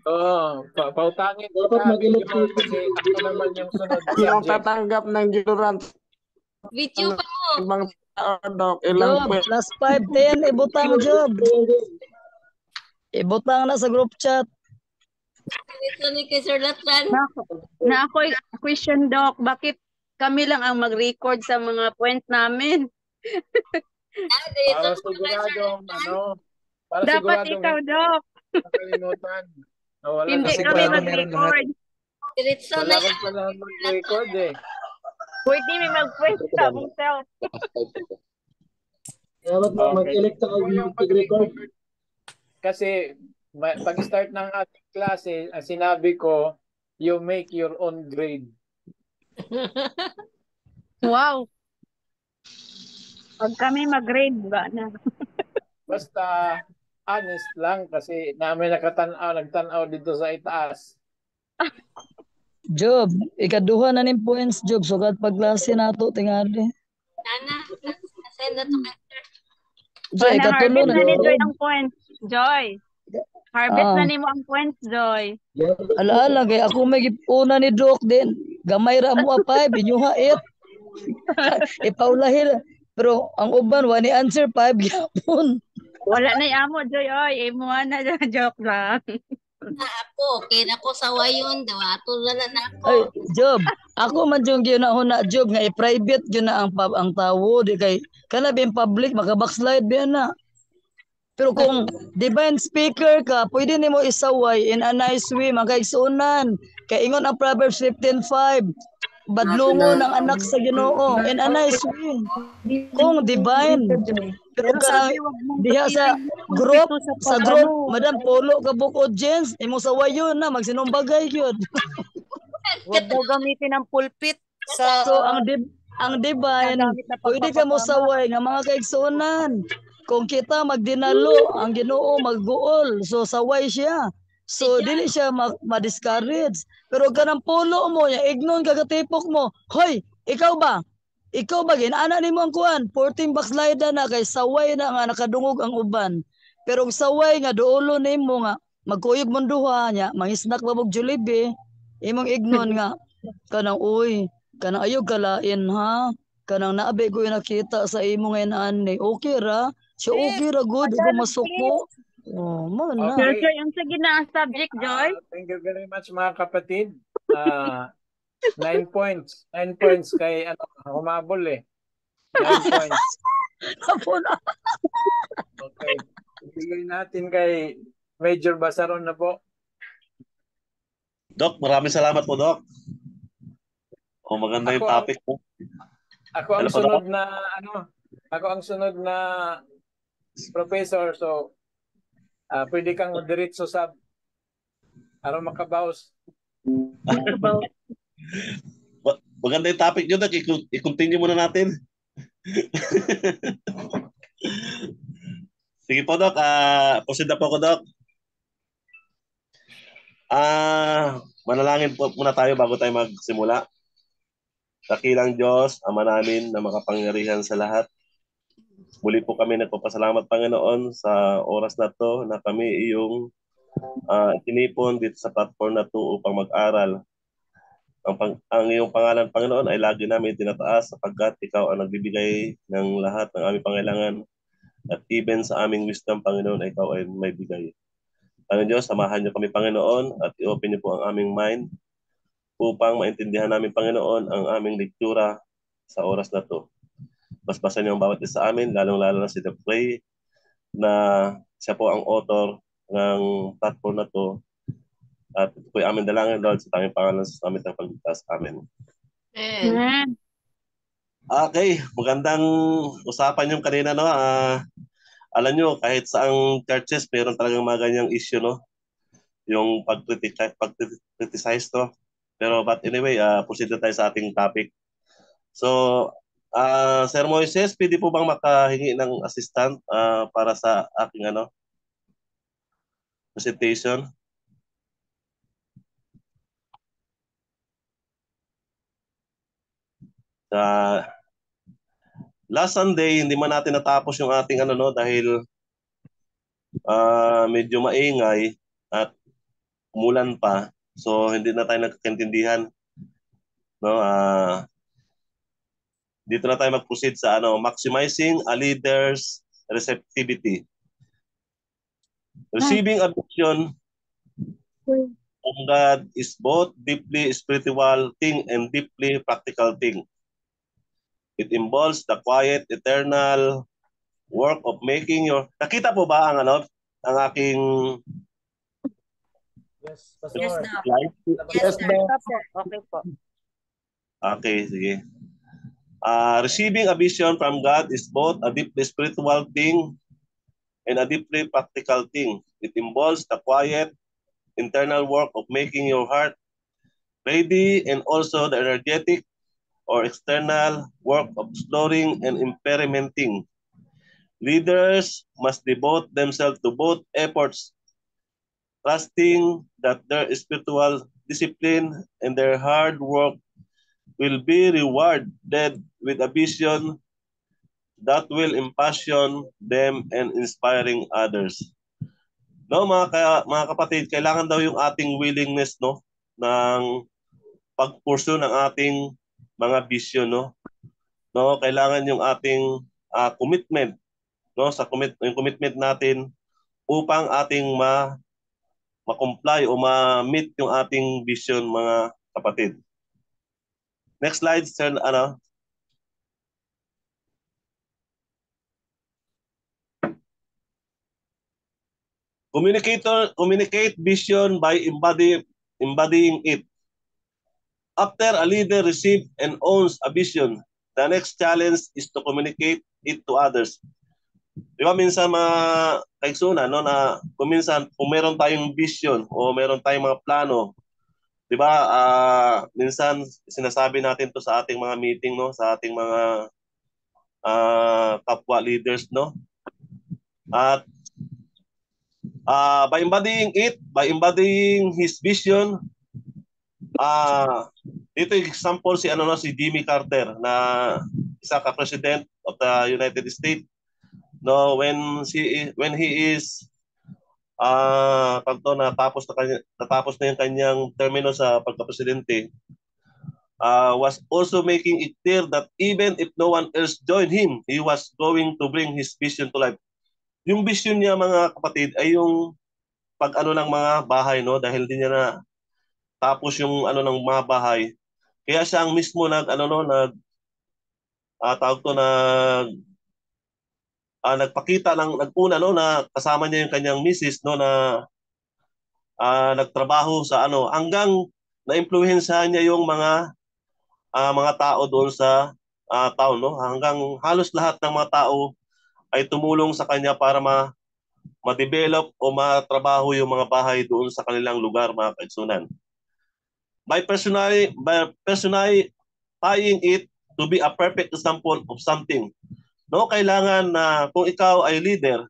Oo, pautangin mo Dapat sa mag-elect video kasi ako naman yung sunod na yung subject. tatanggap ng ginuran Video pa mo. ibang tao, Dok. Ilang Job, pwede. plus 510, ibutang Job. Ibutang na sa group chat. Ito ni kay Sir Latran. Na ako question, Doc, bakit kami lang ang mag-record sa mga point namin? Dito Para na kay Sir siguradong, Latran. para Dapat siguradong ikaw, hindi Doc. nakalimutan. Wala Hindi kasi kami panahon. Sigurado meron lahat. mag-record. Diretso Wala na akong yan. panahon mag-record eh. Pwede may mag-point sa mong self. Dapat Okay. mag-elect ka Ako yung mag-record. mag-record. Kasi pag-start ng ating klase, ang sinabi ko, you make your own grade. Wow. Pag kami mag-grade, ba na? Basta honest lang kasi namin nagtanaw dito sa itaas. Job, ikaduha na ning points, Job. Sugat pagklase nato tingali. Nana, nasend na to kay Sir. Joy, ikatulo Na-harvest na. na ni Joy Job. ang points. Joy. Harvest na ni mo ang points, Joy. Alaala, kay ako may una ni Doc din. Gamay ra mo apay, binyuha 8. Ipaulahil. Pero ang uban, wani answer 5 yapon. Wala na amo, Joy. Oy, imo na. Joke lang. Na ako, okay na ko sa wayon. Dawato na ako. Ay, Job, ako man yung ginahuna, Job, nga i-private yun na ang tawo. Di kay, kana bin public, maka-backslide ba na. Pero kung divine speaker ka, pwede nimo isaway in a nice way, makaigsunan. Kay ingon ang Proverbs 15:5, badlungon ang anak sa Ginoo in a nice way. Kung divine, pero ka diha sa group, madam polo ka book audience, imo sawayon na magsinumbagay gyud. Huwag daw gamitin ang pulpit sa So ang divine, gagamit na pwede ka mo pagpapatama. saway nga mga kaigsunan. Kung kita magdinalo, ang Ginoo magguol. So saway siya. So dili siya ma-discourage. Pero kanang pulo mo, ignon kagatipok mo. Hoy, ikaw ba? Ikaw ba ginana nimo ang kuan? 14 backslide na kay saway na nga nakadungog ang uban. Pero ang saway nga duolo nimo nga magkuyog mong duha nya, mangisnak ba og Jollibee, imong ignon nga kanang uy, kanang ayog kalain ha. Kanang naabi ko yung nakita sa imo ngayon ani. Okay ra? Siya okay ra good, ko masuko. Oh, mo na. Sir, Okay. yung sige na ang subject, Joy. Thank you very much mga kapatid. 9 points. 9 points kay humabol eh. 9 points. Apo na. Okay. Ibigay natin kay Major Basaron na po. Doc, maraming salamat po, Doc. O maganda yung topic po. Ako ang sunod na ako ang sunod na professor, so pwede kang diretso sa para makabawas. Maganda yung topic nyo, Doc. I-continue muna natin. Sige po, Doc. Proceed na po ako, Doc. Manalangin po muna tayo bago tayo magsimula. Dakilang Diyos, Ama namin na makapangyarihan sa lahat. Muli po kami nagpapasalamat, Panginoon, sa oras na to na kami iyong tinipon dito sa platform na to upang mag-aral. Ang iyong pangalan, Panginoon, ay lagi namin tinataas sapagkat ikaw ang nagbibigay ng lahat ng aming pangailangan at even sa aming wisdom, Panginoon, ay ikaw ay may bigay. Panginoon Diyos, samahan niyo kami, Panginoon, at i-open niyo po ang aming mind upang maintindihan namin, Panginoon, ang aming lektura sa oras na to. Basbasan niyo ang bawat isa sa amin, lalong-lalo na si The Pray, na siya po ang author ng platform na to. At ito po yung aming dalangin, Lord, sa tanging pangalan sa aming tagapagligtas. Amen. Amen. Okay, magandang usapan yung kanina, no? Alam nyo, kahit sa ang churches, mayroon talagang mga ganyang issue, no? Yung pag-criticize, no? Pero but anyway, proceed na tayo sa ating topic. So, Sir Moises, pwede po bang makahingi ng assistant para sa aking presentation? Last Sunday, hindi man natin natapos yung ating dahil medyo maingay at umulan pa. So hindi na tayo nagkakaintindihan. No? Dito na tayo mag-proceed sa maximizing a leader's receptivity. Receiving a vision from God is both deeply spiritual thing and deeply practical thing. It involves the quiet, eternal work of making your... Nakita po ba ang aking Yes, Yes, Pastor. Doc. slide? Yes, Yes, Doc. Doc. Opo. Okay po. Okay, sige. Receiving a vision from God is both a deeply spiritual thing and a deeply practical thing. It involves the quiet, internal work of making your heart ready and also the energetic or external work of exploring and experimenting. Leaders must devote themselves to both efforts, trusting that their spiritual discipline and their hard work will be rewarded with a vision that will impassion them and inspiring others. No, mga kapatid, kailangan daw yung ating willingness ng pag-pursue ng ating mga vision no, kailangan yung ating commitment yung commitment natin upang ating ma-comply o ma-meet yung ating vision, mga kapatid. Next slide, sir. Communicate vision by embodying it. After a leader receives and owns a vision, the next challenge is to communicate it to others. Di ba minsan mga kaigsunan, na kung minsan kung meron tayong vision o meron tayong mga plano, di ba, minsan sinasabi natin to sa ating mga meeting, sa ating mga kapwa leaders, At by embodying his vision, dito example si Jimmy Carter, na isa ka president of the United States. No, when he is natapos na yung kanyang termino sa pagka-presidente, was also making it clear that even if no one else joined him, he was going to bring his vision to life. Yung vision niya, mga kapatid, ay yung pag-ano ng mga bahay, dahil di niya na tapos yung ng mga bahay. Kaya siya ang mismo nagpakita nag-una na kasama niya yung kanyang misis na nagtrabaho sa hanggang na-impluwensyahan niya yung mga tao doon sa town, hanggang halos lahat ng mga tao ay tumulong sa kanya para ma-develop o matrabaho yung mga bahay doon sa kanilang lugar, mga kaigsunan. By personifying it to be a perfect example of something. Kailangan na kung ikaw ay leader,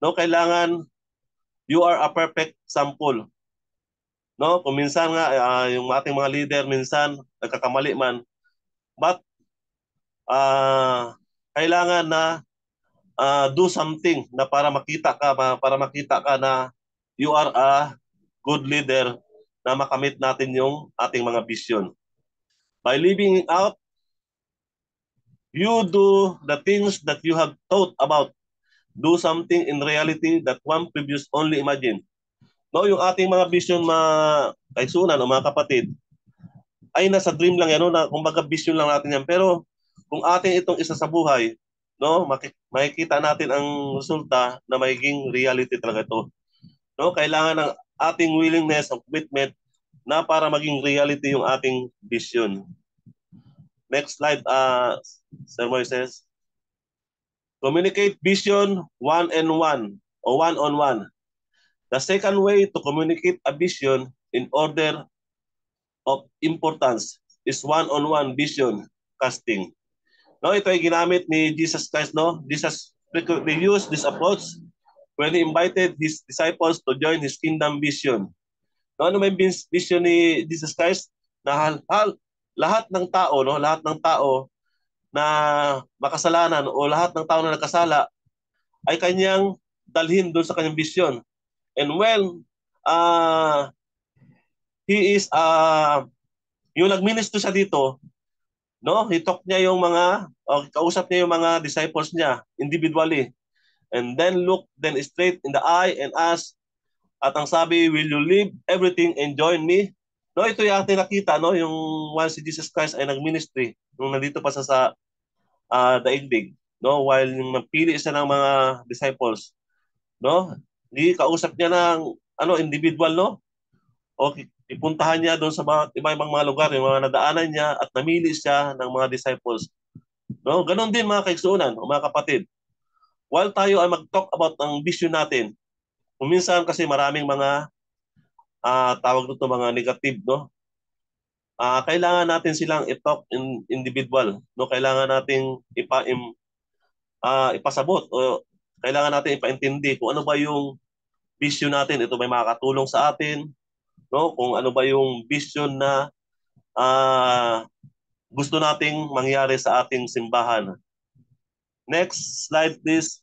kailangan you are a perfect sample. Kung minsan nga yung ating mga leader minsan nagkakamali man, but kailangan na do something na para makita ka na you are a good leader, na makamit natin yung ating mga vision. By living out, you do the things that you have thought about. Do something in reality that one previous only imagined. Yung ating mga vision, mga kaigsunan o mga kapatid, ay nasa dream lang yan, na kumbaga vision lang natin yan. Pero kung ating itong isa sa buhay, makikita natin ang resulta na magiging reality talaga ito. Kailangan ng ating willingness of commitment na para maging reality yung ating vision. Next slide, Sir Moises. Communicate vision one-on-one. The second way to communicate a vision in order of importance is one-on-one vision casting. Ito ay ginamit ni Jesus Christ. Jesus used this approach when he invited his disciples to join his kingdom vision. Ano may vision ni Jesus Christ? Na lahat ng tao na makasalanan o lahat ng tao na nagkasala ay kanyang dalhin doon sa kanyang vision. And when he is yung nag-minister siya dito, no? He talk niya yung mga kausap niya yung mga disciples niya individually, and then look then straight in the eye and ask, at ang sabi, will you leave everything and join me? No, ito yung ating nakita, no, yung once si Jesus Christ ay nag-ministry nung nandito pa sa daigdig, no, while yung napili siya ng mga disciples, no, hindi kausap niya ng individual, no, o ipuntahan niya doon sa mga iba-ibang mga lugar, yung mga nadaanan niya, at namili siya ng mga disciples. No, ganon din mga kaigsuunan o mga kapatid. While tayo ay mag-talk about ang vision natin, kuminsan kasi maraming mga tawag dito mga negative, no? Kailangan natin silang i-talk in individual, no? Kailangan nating ipasabot o kailangan natin ipaintindi kung ano ba yung vision natin. Ito ba makakatulong sa atin, no? Kung ano ba yung vision na gusto nating mangyari sa ating simbahan. Next slide, please.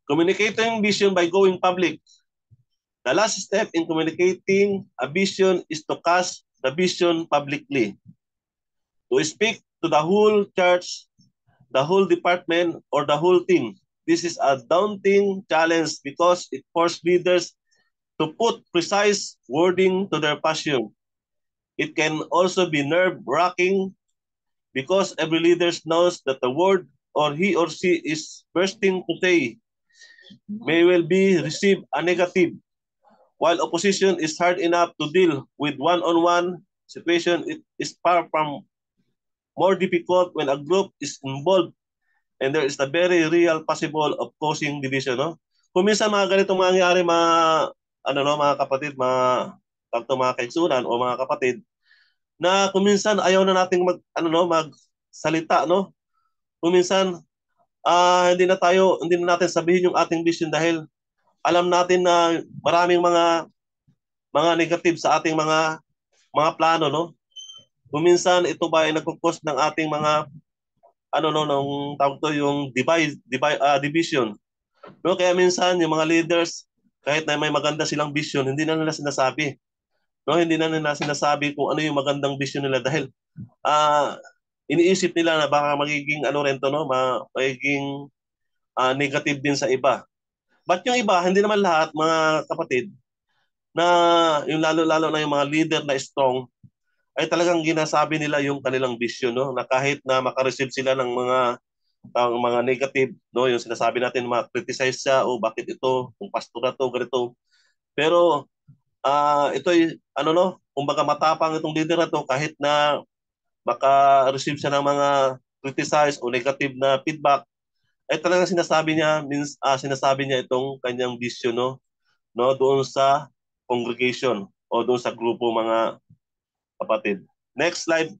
Communicating vision by going public. The last step in communicating a vision is to cast the vision publicly. To speak to the whole church, the whole department, or the whole team. This is a daunting challenge because it forces leaders to put precise wording to their passion. It can also be nerve-wracking because every leader knows that the word or he or she is bursting to say may well be received a negative. While opposition is hard enough to deal with one-on-one situation, it is far from more difficult when a group is involved and there is the very real possible of causing division. No? Kung minsan mga ganitong mangyayari, mga kapatid, mga kaigsunan o mga kapatid, na kung minsan ayaw na nating magsalita, no? Kung minsan hindi na natin sabihin yung ating vision dahil alam natin na maraming mga negative sa ating mga plano, no? Kung minsan ito ba ay nagko-cause ng ating mga nung tawag to yung division. No, kaya minsan yung mga leaders kahit na may maganda silang vision, hindi na nila sinasabi. No, hindi na nila sinasabi kung ano yung magandang vision nila dahil iniisip nila na baka magiging magiging negative din sa iba. But yung iba, hindi naman lahat mga kapatid, na yung lalo-lalo na yung mga leader na strong, ay talagang ginasabi nila yung kanilang vision, no? Na kahit na makareceive sila ng mga negative, no, yung sinasabi natin, ma-criticize siya, o bakit ito, kung pastor na to, ganito. Pero ito ay kumbaga matapang itong leader na to, kahit na maka-receive siya ng mga criticize o negative na feedback, ay talagang sinasabi niya itong kanyang vision, no, doon sa congregation o doon sa grupo mga kapatid. Next slide.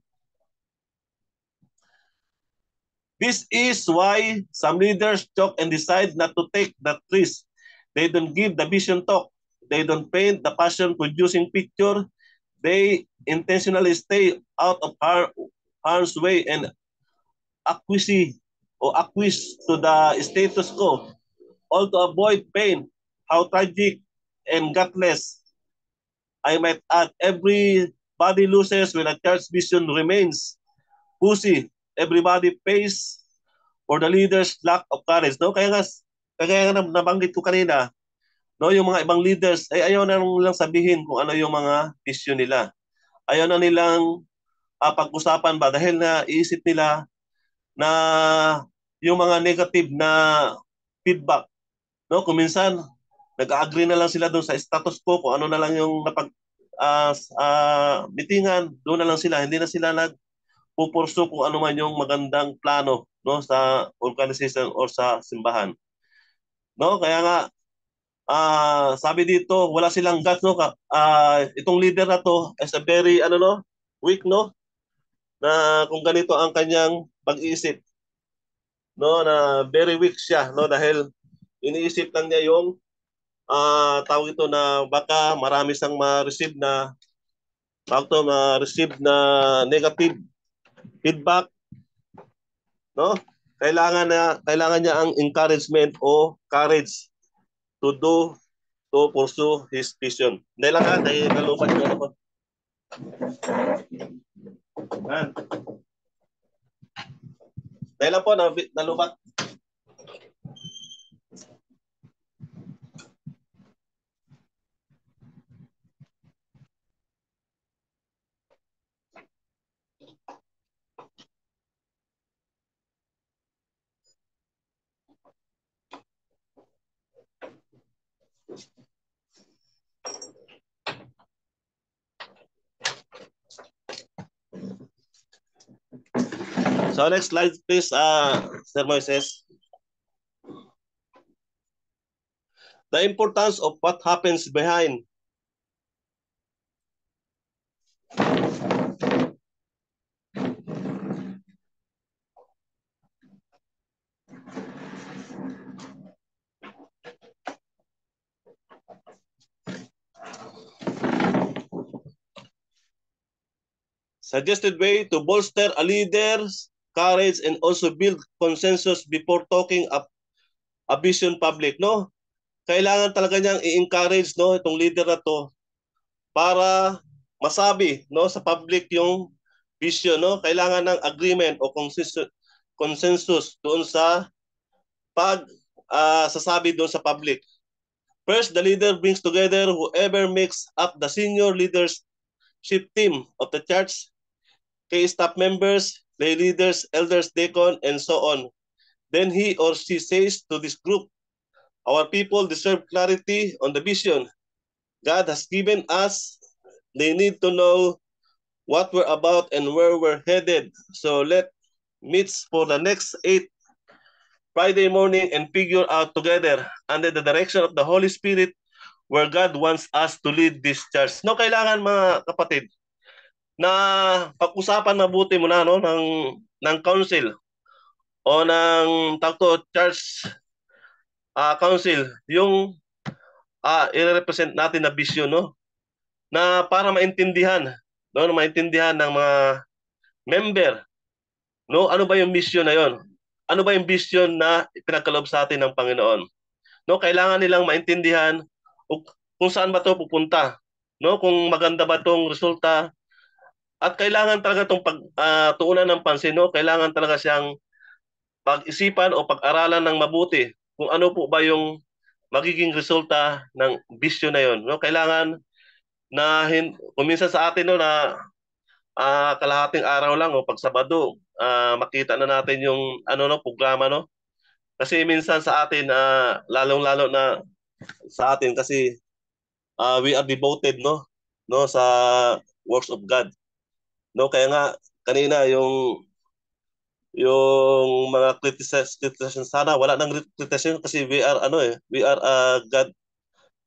This is why some leaders talk and decide not to take that risk. They don't give the vision talk. They don't paint the passion producing picture. They intentionally stay out of harm's way and acquiesce to the status quo, all to avoid pain. How tragic and gutless. I might add, everybody loses when a church vision remains pussy. Everybody pays for the leader's lack of courage. No? Kaya nga nabanggit ko kanina, no, yung mga ibang leaders ay ayaw na nilang sabihin kung ano yung mga vision nila. Ayaw na nilang pag-usapan ba dahil na iisip nila na yung mga negative na feedback, no, kung minsan nag-agree na lang sila doon sa status quo, kung ano na lang yung meetingan, doon na lang sila, hindi na sila nagpupurso kung ano man yung magandang plano, no, sa organization or sa simbahan. No, kaya nga sabi dito, wala silang guts, no. Itong leader na to is a very weak, no, na kung ganito ang kanyang pag-iisip, no, na very weak siya, no, dahil iniisip lang niya yung tawag ito na baka marami siyang ma-receive na negative feedback, no? Kailangan niya ang encouragement o courage to pursue his vision. Hindi lang ha, kaya nalubat yung ano ko. Man. Dahil lang po, nalubat. So next slide please, Sir Moises. The importance of what happens behind. Suggested way to bolster a leader's courage and also build consensus before talking up a vision public, no? Kailangan talaga niyang i-encourage, no, itong leader na to para masabi, no, sa public yung vision, no? Kailangan ng agreement o consensus doon sa sasabi doon sa public. First, the leader brings together whoever makes up the senior leadership team of the church, kay staff members, lay leaders, elders, deacon, and so on. Then he or she says to this group, our people deserve clarity on the vision God has given us. They need to know what we're about and where we're headed. So let's meet for the next 8 Friday morning and figure out together under the direction of the Holy Spirit where God wants us to lead this church. No, kailangan mga kapatid na pag-usapan mabuti muna, no, ng council o ng church council yung i-represent natin na vision, no, na para maintindihan, no, maintindihan ng mga member, no, ano ba yung mission na yon? Ano ba yung vision na pinagkaloob sa atin ng Panginoon? No, kailangan nilang maintindihan kung saan ba 'to pupunta, no, kung maganda ba 'tong resulta. At kailangan talaga itong tuunan ng pansin, no? Kailangan talaga siyang pag-isipan o pag-aralan ng mabuti kung ano po ba yung magiging resulta ng vision na yon, no? Kailangan na kuminsan sa atin, no, na kalahating araw lang o pag Sabado makita na natin yung programa, no? Kasi minsan sa atin lalong-lalo na sa atin kasi we are devoted, no sa works of God. No, kaya nga kanina yung mga criticism sana wala nang criticism kasi we are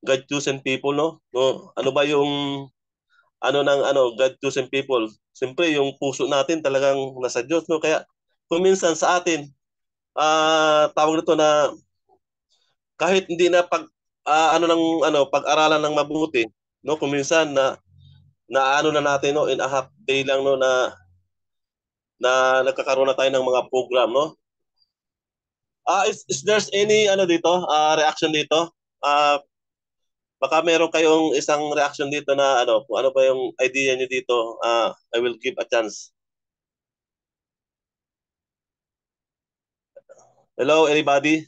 God chosen people, no. Ano ba yung God chosen people? Siyempre yung puso natin talagang nasa Diyos, no. Kaya kung minsan sa atin tawag nito na kahit hindi na pag-aralan ng mabuti, no, kung minsan na natin, no, in a half day lang, no, na nagkakaroon na tayo ng mga program, no. Is there's any dito reaction dito? Baka meron kayong isang reaction dito na kung ano ba yung idea niyo dito. I will give a chance. Hello everybody.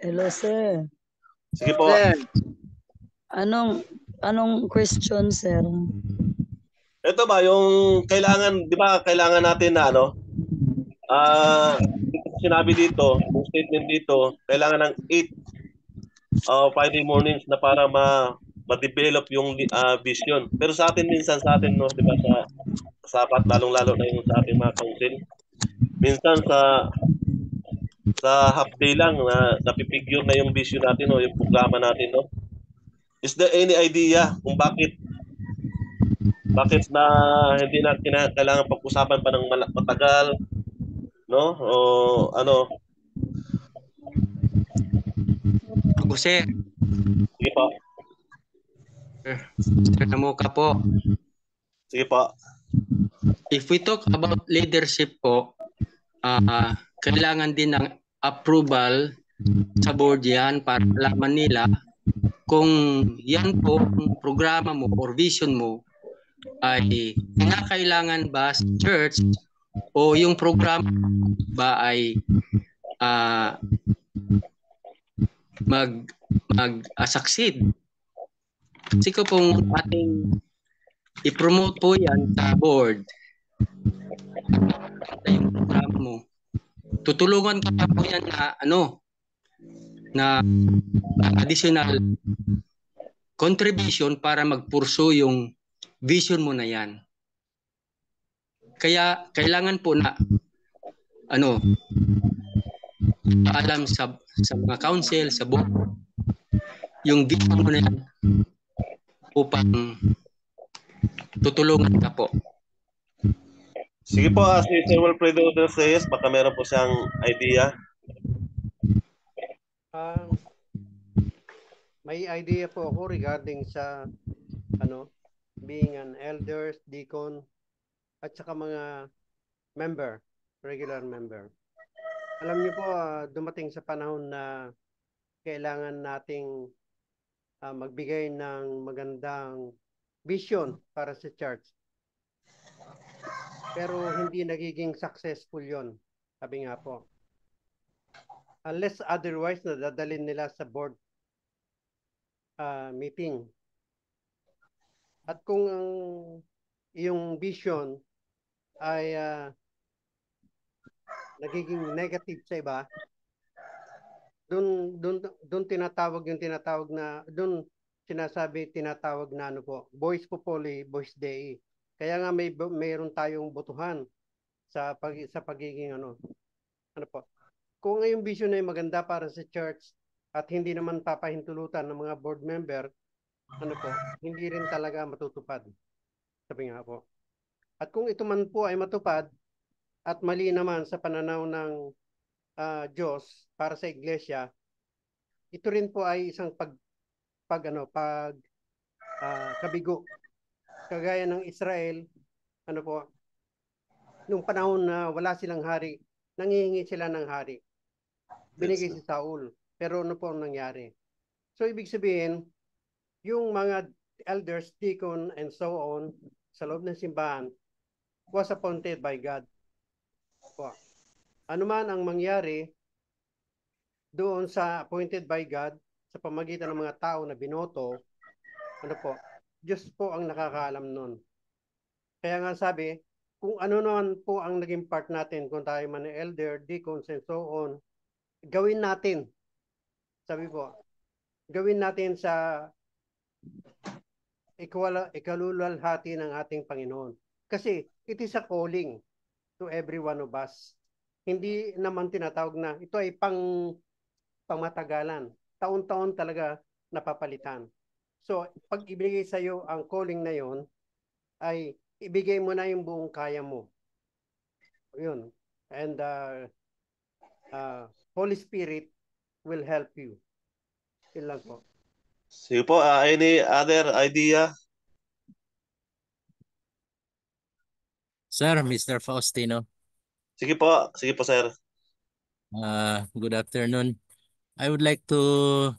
Hello, sir. Sige po. Sir, Anong question, sir? Ito ba yung kailangan, di ba kailangan natin na sinabi dito, yung statement dito, kailangan ng 8 Friday mornings na para ma-develop yung vision. Pero sa atin minsan, no, di ba sa sapat, lalong-lalo na yung sa ating mga council, minsan sa half day lang na napipigure na yung vision natin, no, yung programa natin, no. Is there any idea kung bakit na hindi natin kailangan pag-usapan pa ng matagal, no? O Jose. Sige po. Namuka po. Sige po. If we talk about leadership po, kailangan din ng approval sa board yan para malaman nila kung yan po ang programa mo or vision mo ay kailangan ba sa church o yung programa ba ay succeed. Kasi ko pong ating i-promote po yan sa board yung programa mo. Tutulungan ka po yan na additional contribution para magpurso yung vision mo na yan. Kaya kailangan po na alam sa mga council, sa board, yung vision mo na yan upang tutulungan ka po. Sige po, si Sir Wilfredo Reyes, baka meron po siyang idea. May idea po ako regarding sa being an elders, deacon, at saka mga regular member. Alam niyo po, dumating sa panahon na kailangan nating magbigay ng magandang vision para sa church. Pero hindi nagiging successful yon, sabi nga po. Unless otherwise, nadadalhin nila sa board meeting. At kung yung vision ay nagiging negative sa iba, doon tinatawag na Voice Populi, Voice Dei. Kaya nga mayroon tayong botohan sa pagiging po. Kung yung vision ay maganda para sa church at hindi naman papahintulutan ng mga board member, hindi rin talaga matutupad. Sabi nga po. At kung ito man po ay matupad at mali naman sa pananaw ng Diyos para sa iglesia, ito rin po ay isang kabigo. Kagaya ng Israel, nung panahon na wala silang hari, nangihingi sila ng hari. Binigay si Saul. Pero ano po ang nangyari? So, ibig sabihin, yung mga elders, deacon, and so on, sa loob ng simbahan, was appointed by God. Ano man ang mangyari doon sa appointed by God, sa pamagitan ng mga tao na binoto, Diyos po ang nakakaalam nun. Kaya nga sabi, kung ano naman po ang naging part natin, kung tayo man elder, deacons, and so on, gawin natin. Sabi po, gawin natin sa ikaluluwalhati ng ating Panginoon. Kasi it is a calling to every one of us. Hindi naman tinatawag na ito ay pangmatagalan. Taon-taon talaga napapalitan. So, pag ibigay sa iyo ang calling na yon, ay ibigay mo na yung buong kaya mo. Yun. And Holy Spirit will help you. Yun lang po. Sige po, any other idea? Sir, Mr. Faustino. Sige po, sir. Good afternoon. I would like to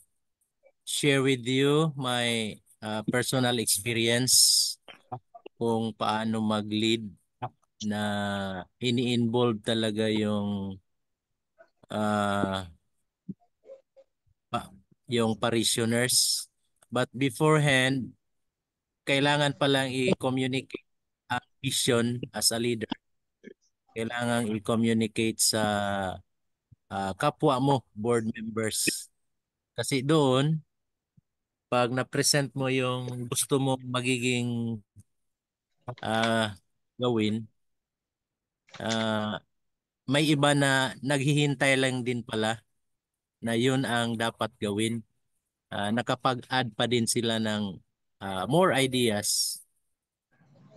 share with you my personal experience kung paano mag-lead na ini-involve talaga yung parishioners. But beforehand, kailangan palang i-communicate ang vision as a leader. Kailangan i-communicate sa kapwa mo, board members. Kasi doon, pag na-present mo yung gusto mo magiging gawin, may iba na naghihintay lang din pala na yun ang dapat gawin. Nakapag-add pa din sila ng more ideas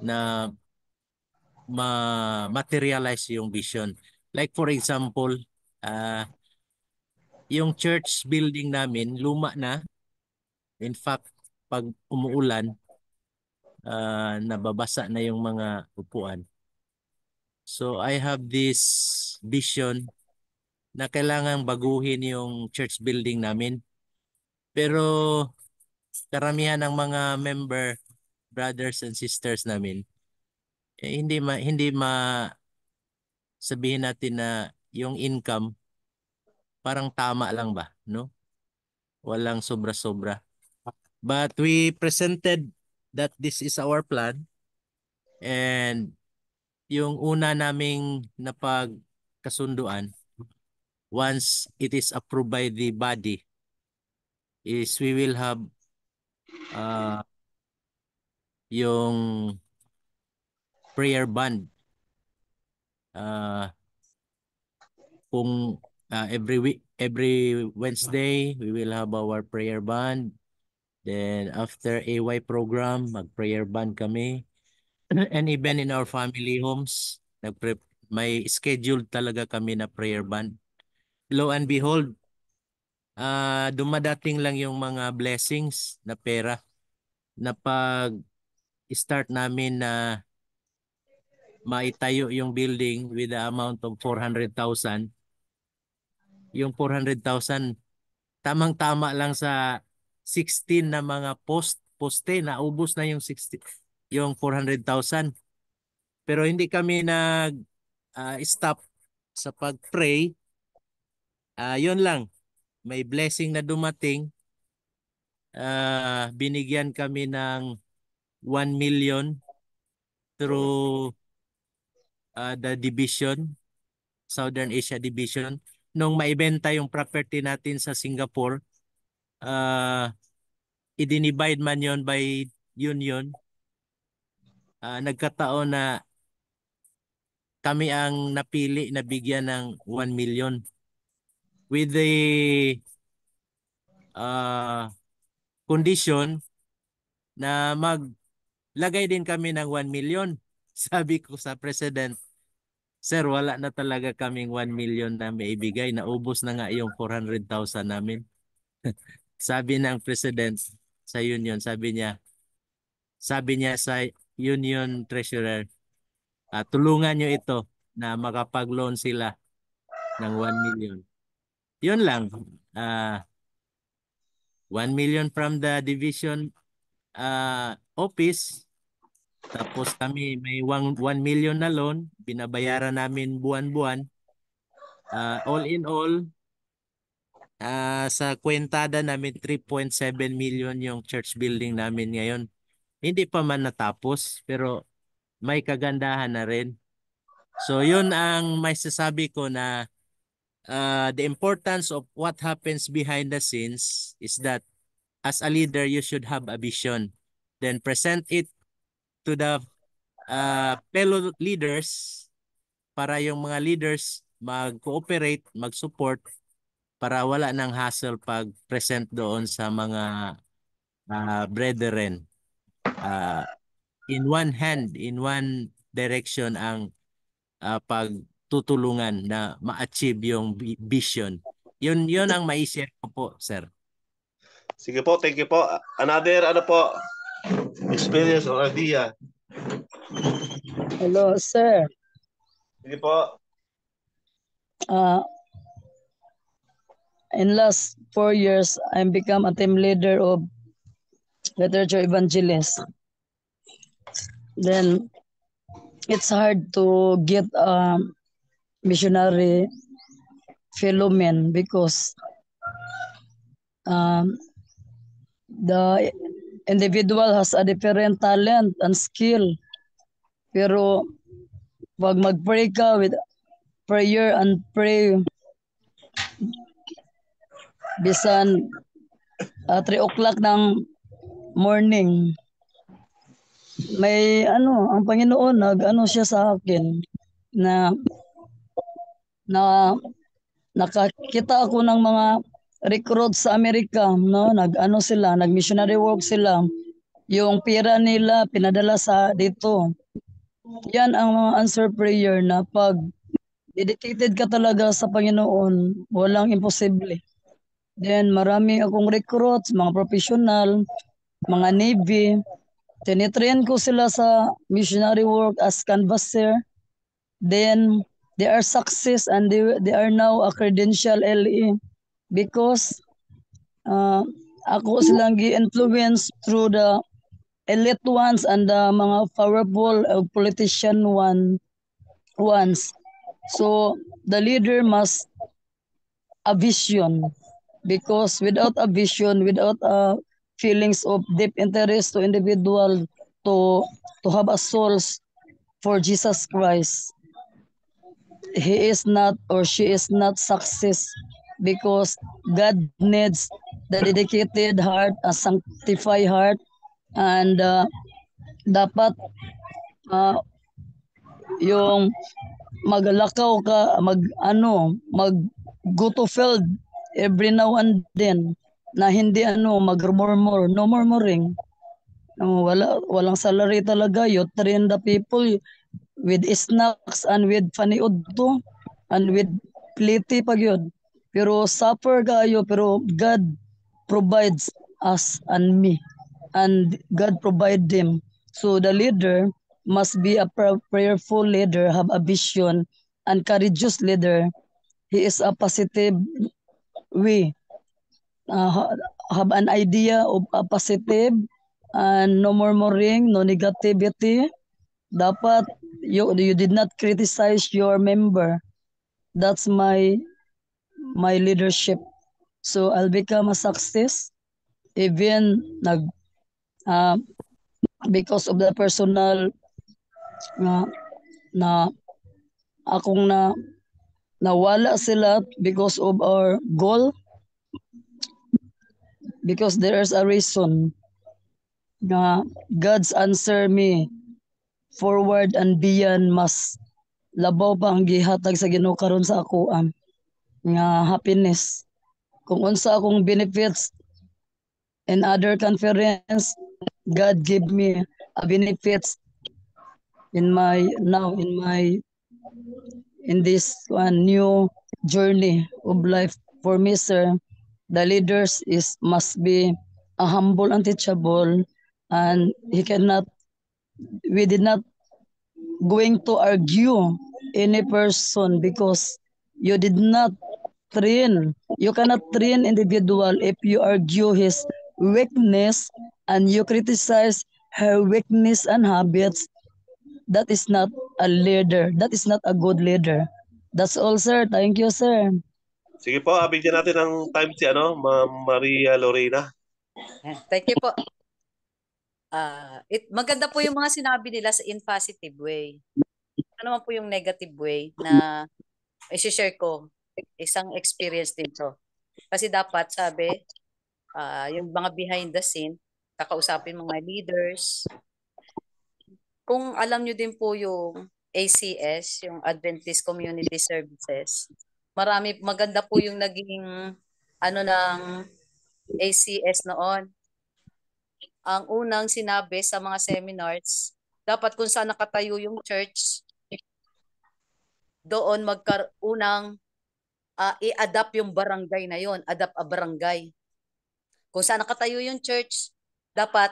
na ma-materialize yung vision. Like for example, yung church building namin, luma na. In fact, pag umuulan, nababasa na yung mga upuan. So I have this vision na kailangang baguhin yung church building namin. Pero karamihan ng mga member, brothers and sisters namin, hindi sabihin natin na yung income parang tama lang ba, no? Walang sobra-sobra. But we presented that this is our plan, and yung una naming napagkasunduan, once it is approved by the body, is we will have yung prayer band. Kung every Wednesday, we will have our prayer band. Then after AY program, mag-prayer band kami. And even in our family homes, may scheduled talaga kami na prayer band. Lo and behold, dumadating lang yung mga blessings na pera na pag-start namin na maitayo yung building with the amount of 400,000. Yung 400,000, tamang-tama lang sa 16 na mga poste, naubos na yung 60, yung 400,000. Pero hindi kami stop sa pag-pray. Yun lang, may blessing na dumating. Binigyan kami ng 1 million through the division, Southern Asia Division. Nung maibenta yung property natin sa Singapore, i-divide man yon by union. Nagkataon na kami ang napili na bigyan ng 1 million. With the condition na maglagay din kami ng 1 million. Sabi ko sa President, Sir, wala na talaga kaming 1 million na maibigay. Naubos na nga yung 400,000 namin. Sabi ng President sa union, sabi niya sa union treasurer, tulungan nyo ito na makapag-loan sila ng 1 million. Yun lang. 1 million from the division office. Tapos kami may 1 million na loan, binabayaran namin buwan-buwan. All in all, sa kwentada namin 3.7 million yung church building namin ngayon. Hindi pa man natapos, pero may kagandahan na rin. So yun ang may sasabi ko na the importance of what happens behind the scenes is that as a leader, you should have a vision. Then present it to the fellow leaders para yung mga leaders mag-cooperate, mag-support para wala ng hassle pag present doon sa mga brethren. In one hand, in one direction ang pagtutulungan na ma-achieve yung vision. Yun ang mai-share ko po, sir. Sige po, thank you po. Another experience or idea? Hello, sir. Sige po. In last 4 years, I become a team leader of literature evangelist. Then it's hard to get missionary fellow men because the individual has a different talent and skill. Pero pag mag-pray ka with prayer and pray bisan 3 o'clock ng morning, may ang Panginoon siya sa akin na nakakita ako ng mga recruits sa Amerika, no? Nag-missionary work sila. Yung pera nila pinadala sa dito. Yan ang mga answer prayer na pag dedicated ka talaga sa Panginoon, walang imposible. Then marami akong recruits, mga professional, mga Navy. Tinitrain ko sila sa missionary work as canvasser. Then they are success and they are now a credential LE because ako silang gi-influence through the elite ones and the mga powerful politician ones. So the leader must a vision because without a vision, without feelings of deep interest to individual to have a souls for Jesus Christ, he is not or she is not success because God needs the dedicated heart, a sanctified heart, and dapat yung maglakaw ka, mag go to field every now and then na hindi mag-murmur, no murmuring. Walang salary talaga. You train the people with snacks and with paniud to and with pliti pag yun. Pero suffer kayo, pero God provides us and me. And God provide them. So the leader must be a prayerful leader, have a vision, and courageous leader. He is a positive way. Have an idea of a positive and no murmuring, no negativity. Dapat you did not criticize your member. That's my leadership. So I'll become a success even because of the personal na akong nawala sila because of our goal, because there is a reason na God's answer me forward and beyond mas labaw pa ang gihatag sa Ginoo karon sa ako nga happiness. Kung unsa akong benefits in other conference, God give me a benefits in this new journey of life. For me, sir, the leaders must be a humble and teachable, and we did not going to argue any person because you did not train. You cannot train individual if you argue his weakness and you criticize her weakness and habits. That is not a leader. That is not a good leader. That's all, sir. Thank you, sir. Sige po, bigyan natin ng time si Ma'am Maria Lorena. Thank you po. Maganda po yung mga sinabi nila in positive way. Ano naman po yung negative way na i-share ko? Isang experience din to. Kasi dapat, sabi, yung mga behind the scene, kakausapin mga leaders. Kung alam nyo din po yung ACS, yung Adventist Community Services, maganda po yung naging ng ACS noon. Ang unang sinabi sa mga seminars, dapat kung saan nakatayo yung church, doon unang i-adapt yung barangay na yon, adapt a barangay. Kung saan nakatayo yung church, dapat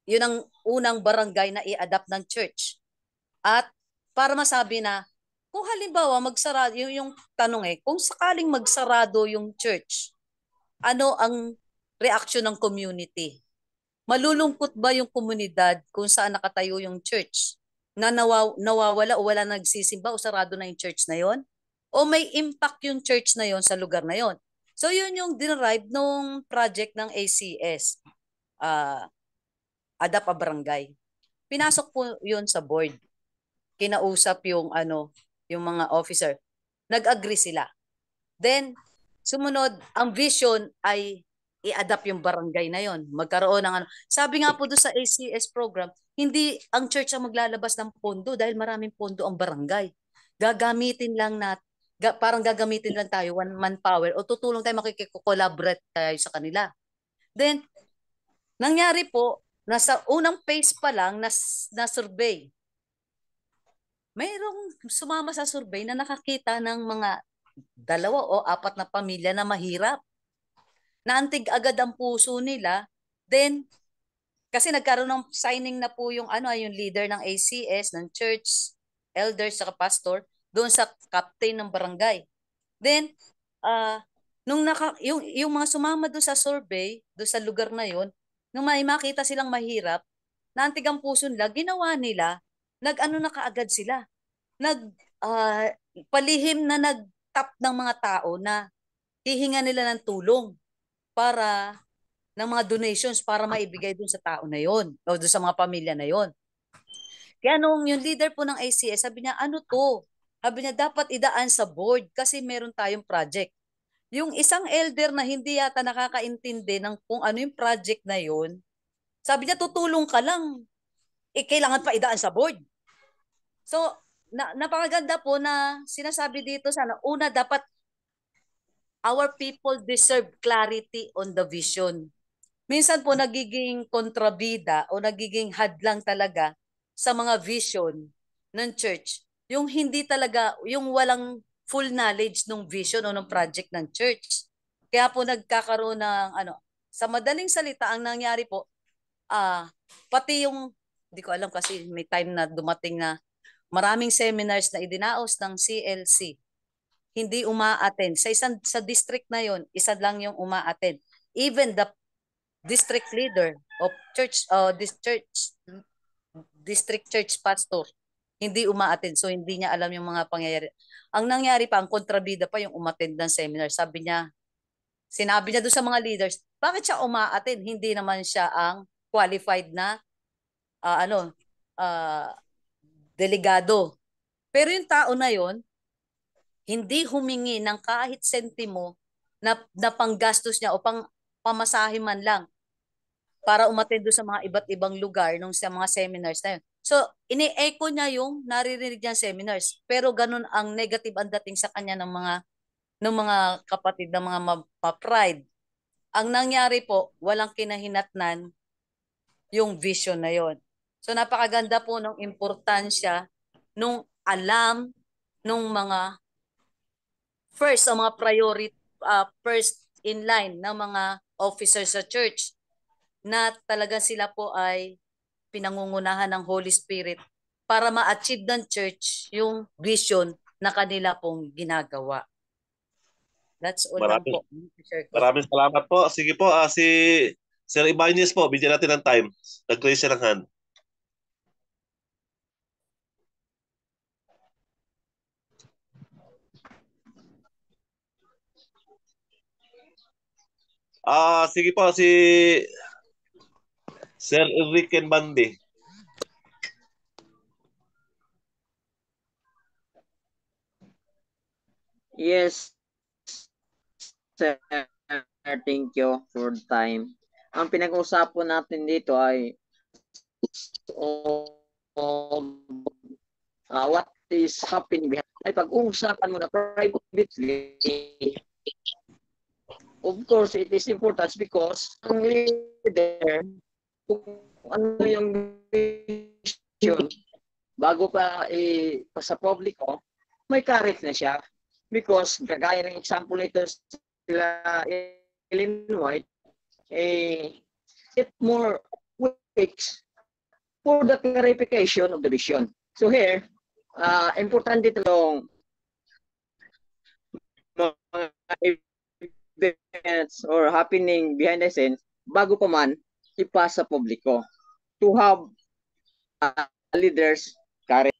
yun ang unang barangay na i-adapt ng church. At para masabi na, kung halimbawa magsarado, yung tanong kung sakaling magsarado yung church, ano ang reaction ng community? Malulungkot ba yung komunidad kung saan nakatayo yung church? Na nawawala o wala nagsisimba o sarado na yung church na yon? O may impact yung church na yon sa lugar na yon? So yun yung derive nung project ng ACS. Adapt a barangay. Pinasok po yun sa board. Kinausap yung mga officer. Nag-agree sila. Then, sumunod, ang vision ay i-adapt yung barangay na yon. Magkaroon ng Sabi nga po doon sa ACS program, hindi ang church ang maglalabas ng pondo dahil maraming pondo ang barangay. Gagamitin lang parang gagamitin lang tayo, one manpower, o tutulong tayo, makikikollaborate tayo sa kanila. Then, nangyari po, nasa unang phase pa lang na survey, mayroong sumama sa survey na nakakita ng mga 2 o 4 na pamilya na mahirap. Naantig agad ang puso nila. Then, kasi nagkaroon ng signing na po yung yung leader ng ACS, ng church, elders, saka pastor. doon sa captain ng barangay. Then, yung mga sumama doon sa survey, doon sa lugar na yon, nung may makita silang mahirap, naantigang puso nila, ginawa nila, nag-ano na kaagad sila. Palihim na nag-tap ng mga tao na hihinga nila ng tulong para ng mga donations para maibigay dun sa tao na yon o dun sa mga pamilya na yon. Kaya nung yung leader po ng ACS, sabi niya, ano to? Sabi niya, dapat idaan sa board kasi meron tayong project. Yung isang elder na hindi yata nakakaintindi ng kung ano yung project na yon, sabi niya, tutulong ka lang. Kailangan pa idaan sa board. So, napakaganda po na sinasabi dito sana, una, dapat our people deserve clarity on the vision. Minsan po nagiging kontrabida o nagiging hadlang talaga sa mga vision ng church. Yung hindi talaga, yung walang full knowledge ng vision o ng project ng church. Kaya po nagkakaroon ng sa madaling salita, ang nangyari po, pati yung, hindi ko alam kasi may time na dumating na maraming seminars na idinaos ng CLC, hindi uma-attend. Sa district na yon, isa lang yung uma-attend. Even the district leader of church, district church pastor, hindi uma-attend. So, hindi niya alam yung mga pangyayari. Ang nangyari pa, ang kontrabida pa yung umattend ng seminar. Sinabi niya doon sa mga leaders, bakit siya uma-attend? Hindi naman siya ang qualified na delegado. Pero yung tao na yon, hindi humingi ng kahit sentimo na panggastos niya o pamasahe man lang para umattend doon sa mga iba't ibang lugar nung sa mga seminars na yun. So, ini-echo niya yung naririnig niyang seminars. Pero ganun ang negative ang dating sa kanya ng mga kapatid, ng mga ma-pride. Ang nangyari po, walang kinahinatnan yung vision na yon. So, napakaganda po ng importansya nung alam nung mga first, ang mga priority, first in line ng mga officers sa church na talagang sila po ay pinangungunahan ng Holy Spirit para ma-achieve ng church yung vision na kanila pong ginagawa. That's all lang po. Maraming salamat po. Sige po, si Sir Ibanez po, bigyan natin ng time. Nag-raise siya ng hand. Sige po, si Sir Enrique Bandi. Yes, sir. Thank you for the time. Ang pinag-uusapan natin dito ay what is happening behind. Ay pag-uusapan mo na privately. Of course, it is important because ang leader, kung ano yung vision, bago pa sa publiko, may courage na siya. Because, kagaya ng example nito sila Illinois, it more weeks for the clarification of the vision. So here, importante itong mga events or happening behind the scenes bago pa man ipasa publiko to have leaders courage.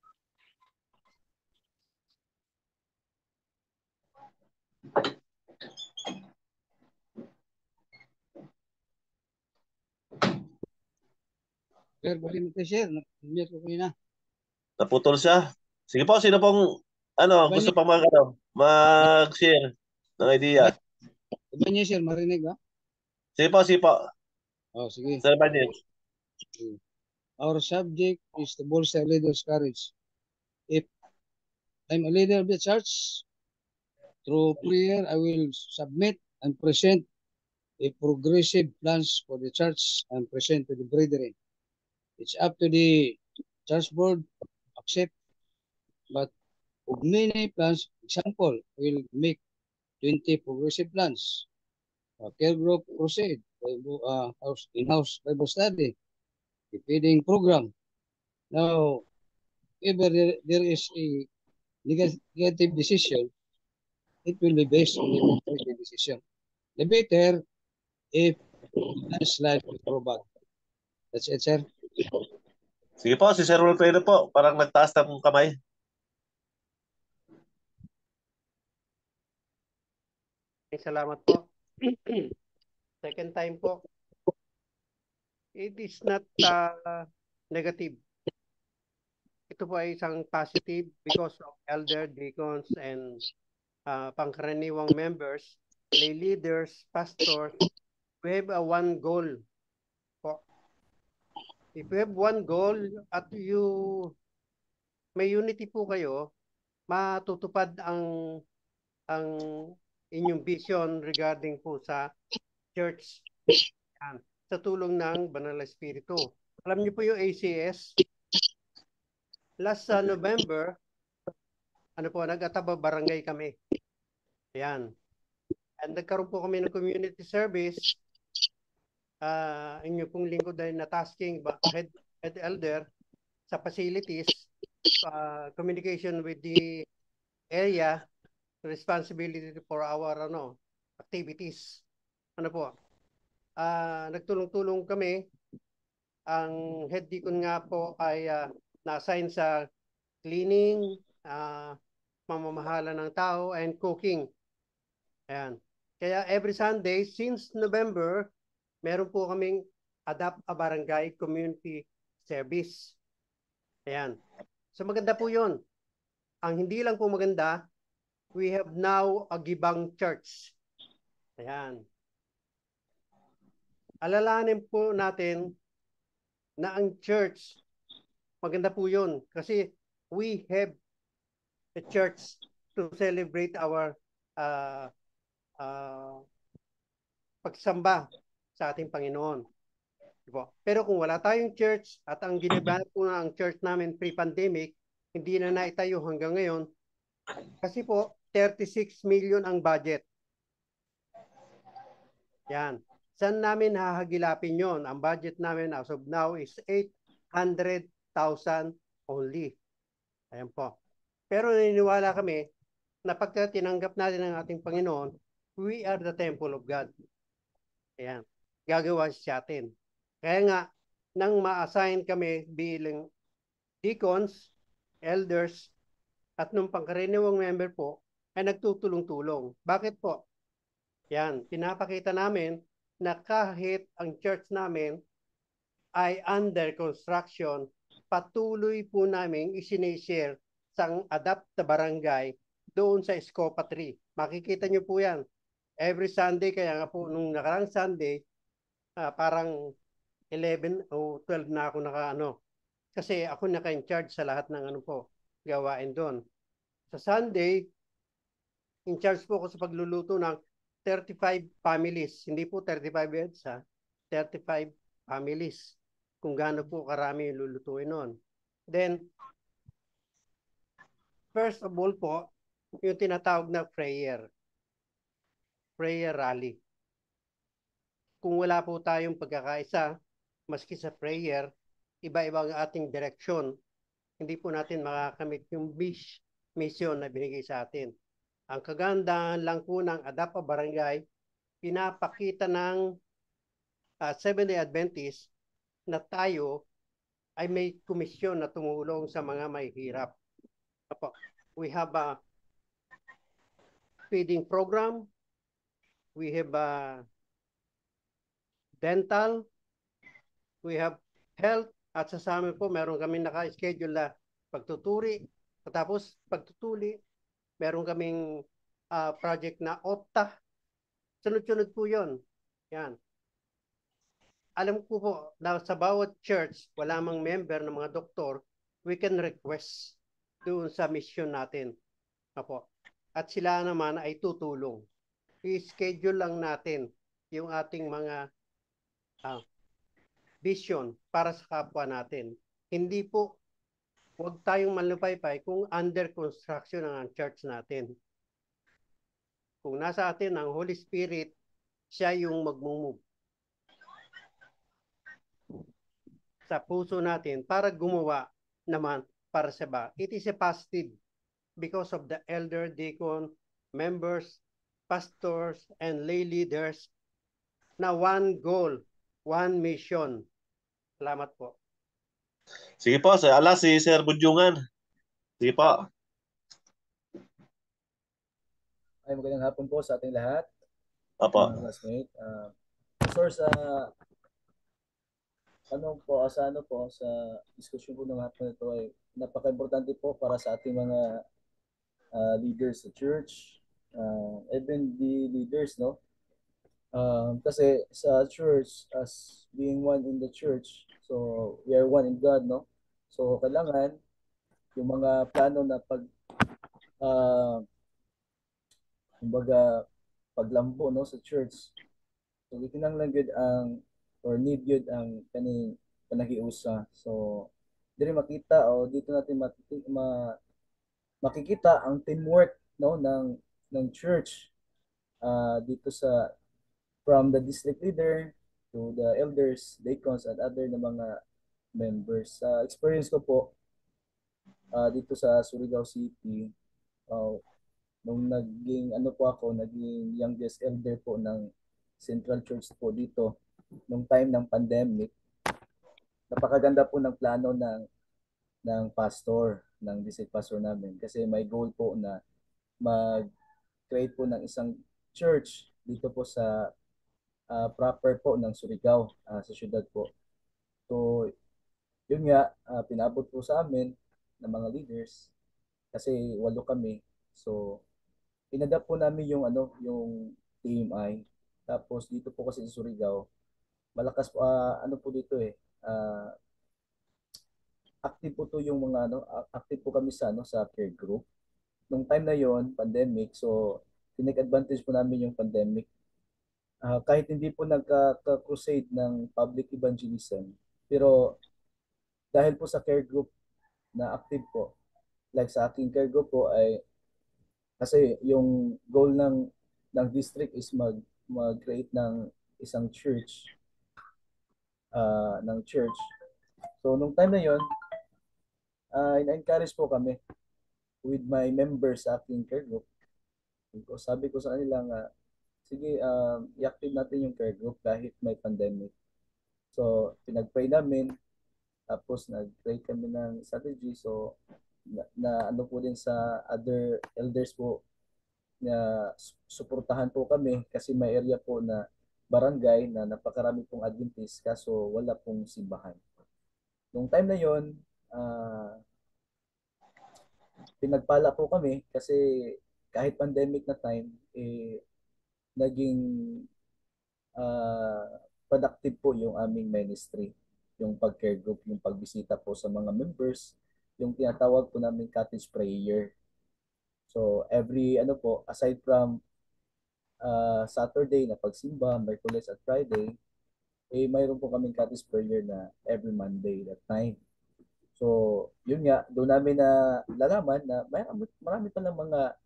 Sir, bali mo share. Mute ko kanina. Naputol siya. Sige po, sino pong gusto pang mag-share ng idea? Iba niya, sir, marinig ba? Sige po, sige po. Oh, sige. Sir Ibanez. Our subject is to bolster leaders' courage. If I'm a leader of the church, through prayer, I will submit and present a progressive plans for the church and present to the brethren. It's up to the church board to accept, but of many plans, example, we'll make 20 progressive plans. Care group crusade, in-house Bible study, the feeding program. Now, if there is a negative decision, it will be based on the administrative decision. The better if landslide will provide. That's it, sir. Sige po, si Sir Wilfredo po, parang nagtaas ng kamay. Salamat po. Second time po. It is not negative. Ito po ay isang positive because of elder, deacons, and pangkaraniwang members, lay leaders, pastors. We have a one goal po. If you have one goal at may unity po kayo, matutupad ang inyong vision regarding po sa church. Yan. Sa tulong ng Banal na Espiritu. Alam niyo po yung ACS, last November, nag-ataba barangay kami. Ayan. And nagkaroon po kami ng community service. Inyo pong lingkod ay na-tasking head elder sa facilities, communication with the area, responsibility for our activities. Nagtulong-tulong kami. Ang head deacon nga po ay na-assign sa cleaning, mamamahala ng tao, and cooking. Ayan. Kaya every Sunday, since November, meron po kaming Adapt a Barangay Community Service. Ayan. So maganda po yun. Ang hindi lang po maganda, we have now a Gibang Church. Ayan. Alalahanin po natin na ang church, maganda po yun. Kasi we have a church to celebrate our pagsamba sa ating Panginoon. Pero kung wala tayong church at ang ginagamit po na ang church namin pre-pandemic, hindi na naitayo hanggang ngayon. Kasi po, 36 million ang budget. Yan. Saan namin hahagilapin yon? Ang budget namin as of now is 800,000 only. Ayan po. Pero naniniwala kami na pagka tinanggap natin ang ating Panginoon, we are the temple of God. Ayan. Gagawa siya atin. Kaya nga, nang ma-assign kami bilang deacons, elders, at nung pangkaraniwang member po, ay nagtutulong-tulong. Bakit po? Yan. Pinapakita namin na kahit ang church namin ay under construction, patuloy po namin isinishare sa Adapt na Barangay doon sa Escopa 3. Makikita nyo po yan. Every Sunday, kaya nga po nung nakarang Sunday, parang 11 o 12 na ako kasi ako naka-in-charge sa lahat ng gawain doon. Sa Sunday, in charge po ako sa pagluluto ng 35 families. Hindi po 35 heads, 35 families. Kung gaano po karami yung lulutuin noon. Then, first of all po, yung tinatawag na prayer rally. Kung wala po tayong pagkakaisa, maski sa prayer, iba-ibang ating direksyon, hindi po natin makakamit yung mission na binigay sa atin. Ang kagandahan lang po ng Adapt a Barangay, pinapakita ng Seventh-day Adventist na tayo ay may komisyon na tumulong sa mga may hirap. We have a feeding program, we have a dental, we have health, at sa amin po meron kami naka-schedule na pagtuturi, tapos pagtutuli, meron kaming project na OPTA. Sunod-sunod po yun. Yan. Alam ko po na sa bawat church, wala mang member ng mga doktor, we can request doon sa mission natin. At sila naman ay tutulong. I-schedule lang natin yung ating mga vision para sa kapwa natin. Hindi po, huwag tayong malupaypay kung under construction ang church natin. Kung nasa atin ang Holy Spirit, siya yung magmumove sa puso natin para gumawa naman para sa iba. It is a positive because of the elder, deacon, members, pastors, and lay leaders na one goal, one mission. Salamat po. Sige po, si Sir Bunjungan. Sige po. Ay, magandang hapon po sa ating lahat. Opo. Mga classmate. Source, sa diskusyon po ng hapon ito ay napaka-importante po para sa ating mga leaders sa church, even the leaders, no? Kasi sa church, as being one in the church, so we are one in God, no? So kailangan yung mga plano na kumbaga paglambo, no, sa church. So gikinahanglan gyud ang or need gyud ang kaning panahiusa. So diri makita o dito natin makikita ang teamwork, no, ng church dito sa from the district leader to the elders, deacons, and other na mga members. Sa experience ko po dito sa Surigao City, nung naging youngest elder po ng Central Church po dito nung time ng pandemic, napakaganda po ng plano ng pastor, ng district pastor namin, kasi may goal po na mag-create po ng isang church dito po sa proper po ng Surigao, sa syudad po. So yun nga, pinabot po sa amin ng mga leaders kasi 8 kami. So inadapt po namin yung TMI. Tapos dito po kasi sa Surigao, malakas po po dito active po to yung mga active po kami sa peer group. Nung time na yon, pandemic, so tinake advantage po namin yung pandemic. Kahit hindi po nagka-crusade ng public evangelism, pero dahil po sa care group na active po, like sa aking care group po ay kasi yung goal ng district is mag-create ng isang church, So nung time na yon, ina-encourage po kami with my members sa aking care group. Sabi ko sa kanila nga, sige, i-active natin yung care group kahit may pandemic. So pinag-pray namin, tapos nag-pray kami ng strategy. So na po din sa other elders po na suportahan po kami kasi may area po na barangay na napakarami pong Adventist kaso wala pong simbahan. Nung time na yon, pinagpala po kami kasi kahit pandemic na time, naging productive po yung aming ministry, yung pag-care group, yung pagbisita po sa mga members, yung tinatawag po namin cottage prayer. So every aside from Saturday na pagsimba, Merkules at Friday, mayroon po kaming cottage prayer na every Monday that time. So yun nga, doon namin na lalaman na marami pa lang mga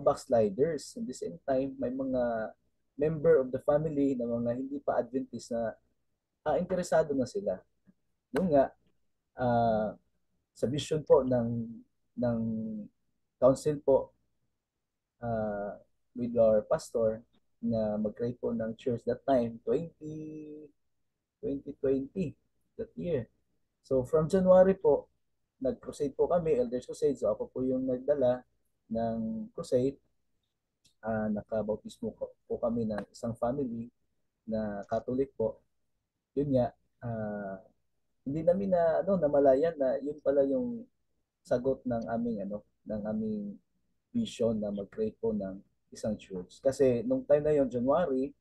backsliders. At the same time, may mga member of the family na mga hindi pa Adventist na interesado na sila. Doon nga, sa vision po ng council po with our pastor na mag-create po ng church that time, 2020, that year. So from January po, nag-crusade po kami, Elders Crusade. So ako po yung nagdala ng crusade. Nakabautismo po kami ng isang family na Catholic po. Yun nga, hindi namin namalayan na yun pala yung sagot ng aming vision na mag-create po ng isang church. Kasi nung time na yon, January,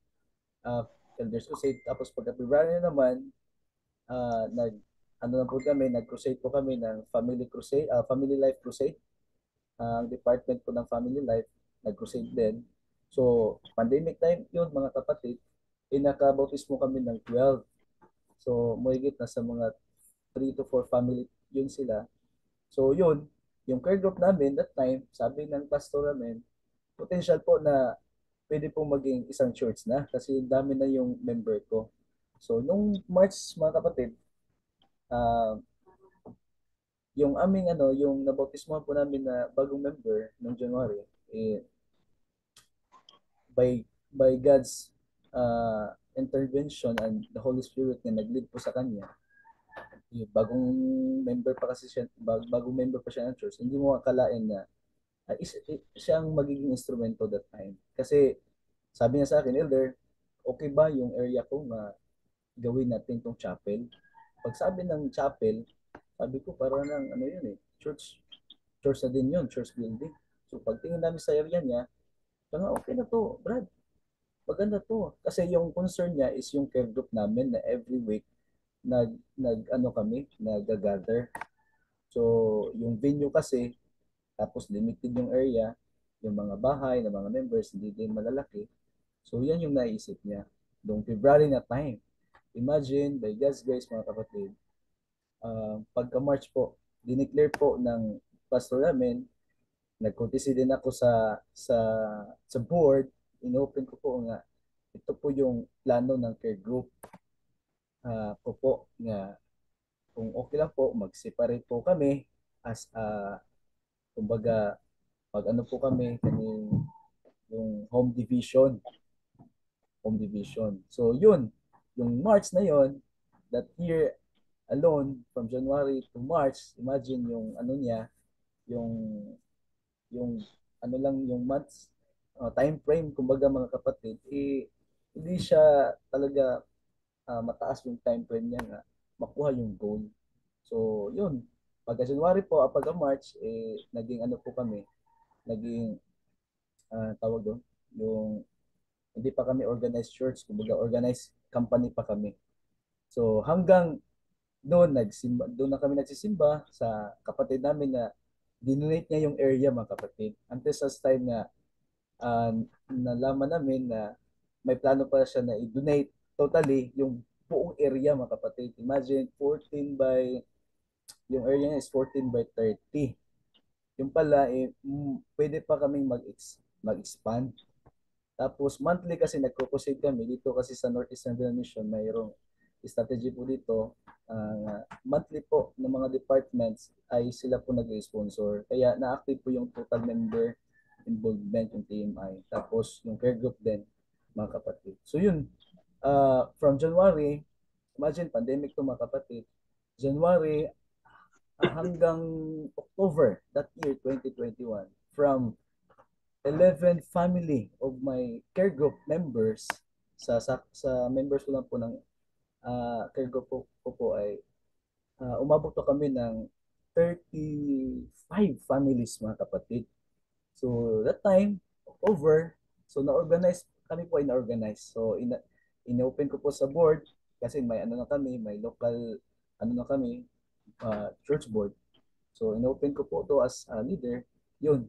Elders Crusade, tapos pagka February na naman, nag-crusade po kami ng Family Crusade, Family Life Crusade. Ang department po ng Family Life, nag-crusade din. So, pandemic time yun, mga kapatid, nakabautismo kami ng 12. So, mahigit na sa mga 3 to 4 family yun sila. So, yun, yung care group namin that time, sabi ng pastor namin, potential po na pwede pong maging isang church na kasi dami na yung member ko. So, nung March, mga kapatid, yung aming yung nabautismohan po namin na bagong member noong January, by God's intervention and the Holy Spirit na nag-lead po sa kanya, bagong member pa kasi siya, bagong member pa siya ng church, hindi mo akalain na siya ang magiging instrumento that time. Kasi sabi niya sa akin, Elder, okay ba yung area ko na gawin natin tong chapel? Pag sabi ng chapel, sabi ko para ng yun church na din yun, church building. So pagtingin namin sa area niya, okay na to, Brad. Maganda to. Kasi yung concern niya is yung care group namin na every week nag-gather. So yung venue kasi, tapos limited yung area, yung mga bahay ng mga members, hindi din malalaki. So yan yung naisip niya. Noong February na time. Imagine, by God's grace mga kapatid, pagka-March po, dineclare po ng pastor namin, nag-courtesy din ako sa board, inopen ko po nga, ito po yung plano ng care group ko po nga kung okay lang po, mag-separate po kami as kumbaga, po kami yung home division. So yun, yung March na yun, that year alone, from January to March, imagine yung niya, yung yung months, time frame, kumbaga mga kapatid, hindi siya talaga mataas yung time frame niya nga makuha yung goal. So yun, pagka January po, pagka March, naging po kami, naging tawag doon, yung hindi pa kami organized church, kumbaga organized company pa kami. So hanggang doon na kami nagsisimba sa kapatid namin na dinonate niya yung area mga kapatid. Until sa time na nalaman namin na may plano pa siya na i-donate totally yung buong area mga kapatid. Imagine yung area niya is 14 by 30. Yung pala pwede pa kaming mag-expand. Tapos monthly kasi nagko-crusade kami dito kasi sa Northeastern Mission, mayroong strategy po dito. Monthly po ng mga departments ay sila po nag-sponsor. Kaya na-active po yung total member involvement, yung TMI. Tapos yung care group din, mga kapatid. So yun, from January, imagine pandemic to mga kapatid, January hanggang October that year 2021, from 11 family of my care group members, sa members ko lang po ng care group ko po ay umabot to kami ng 35 families mga kapatid. So that time, October, so na-organize, kami po ay na-organize. So in-open ko po sa board kasi may na kami, may local na kami, church board. So in-open ko po to as leader. Yun,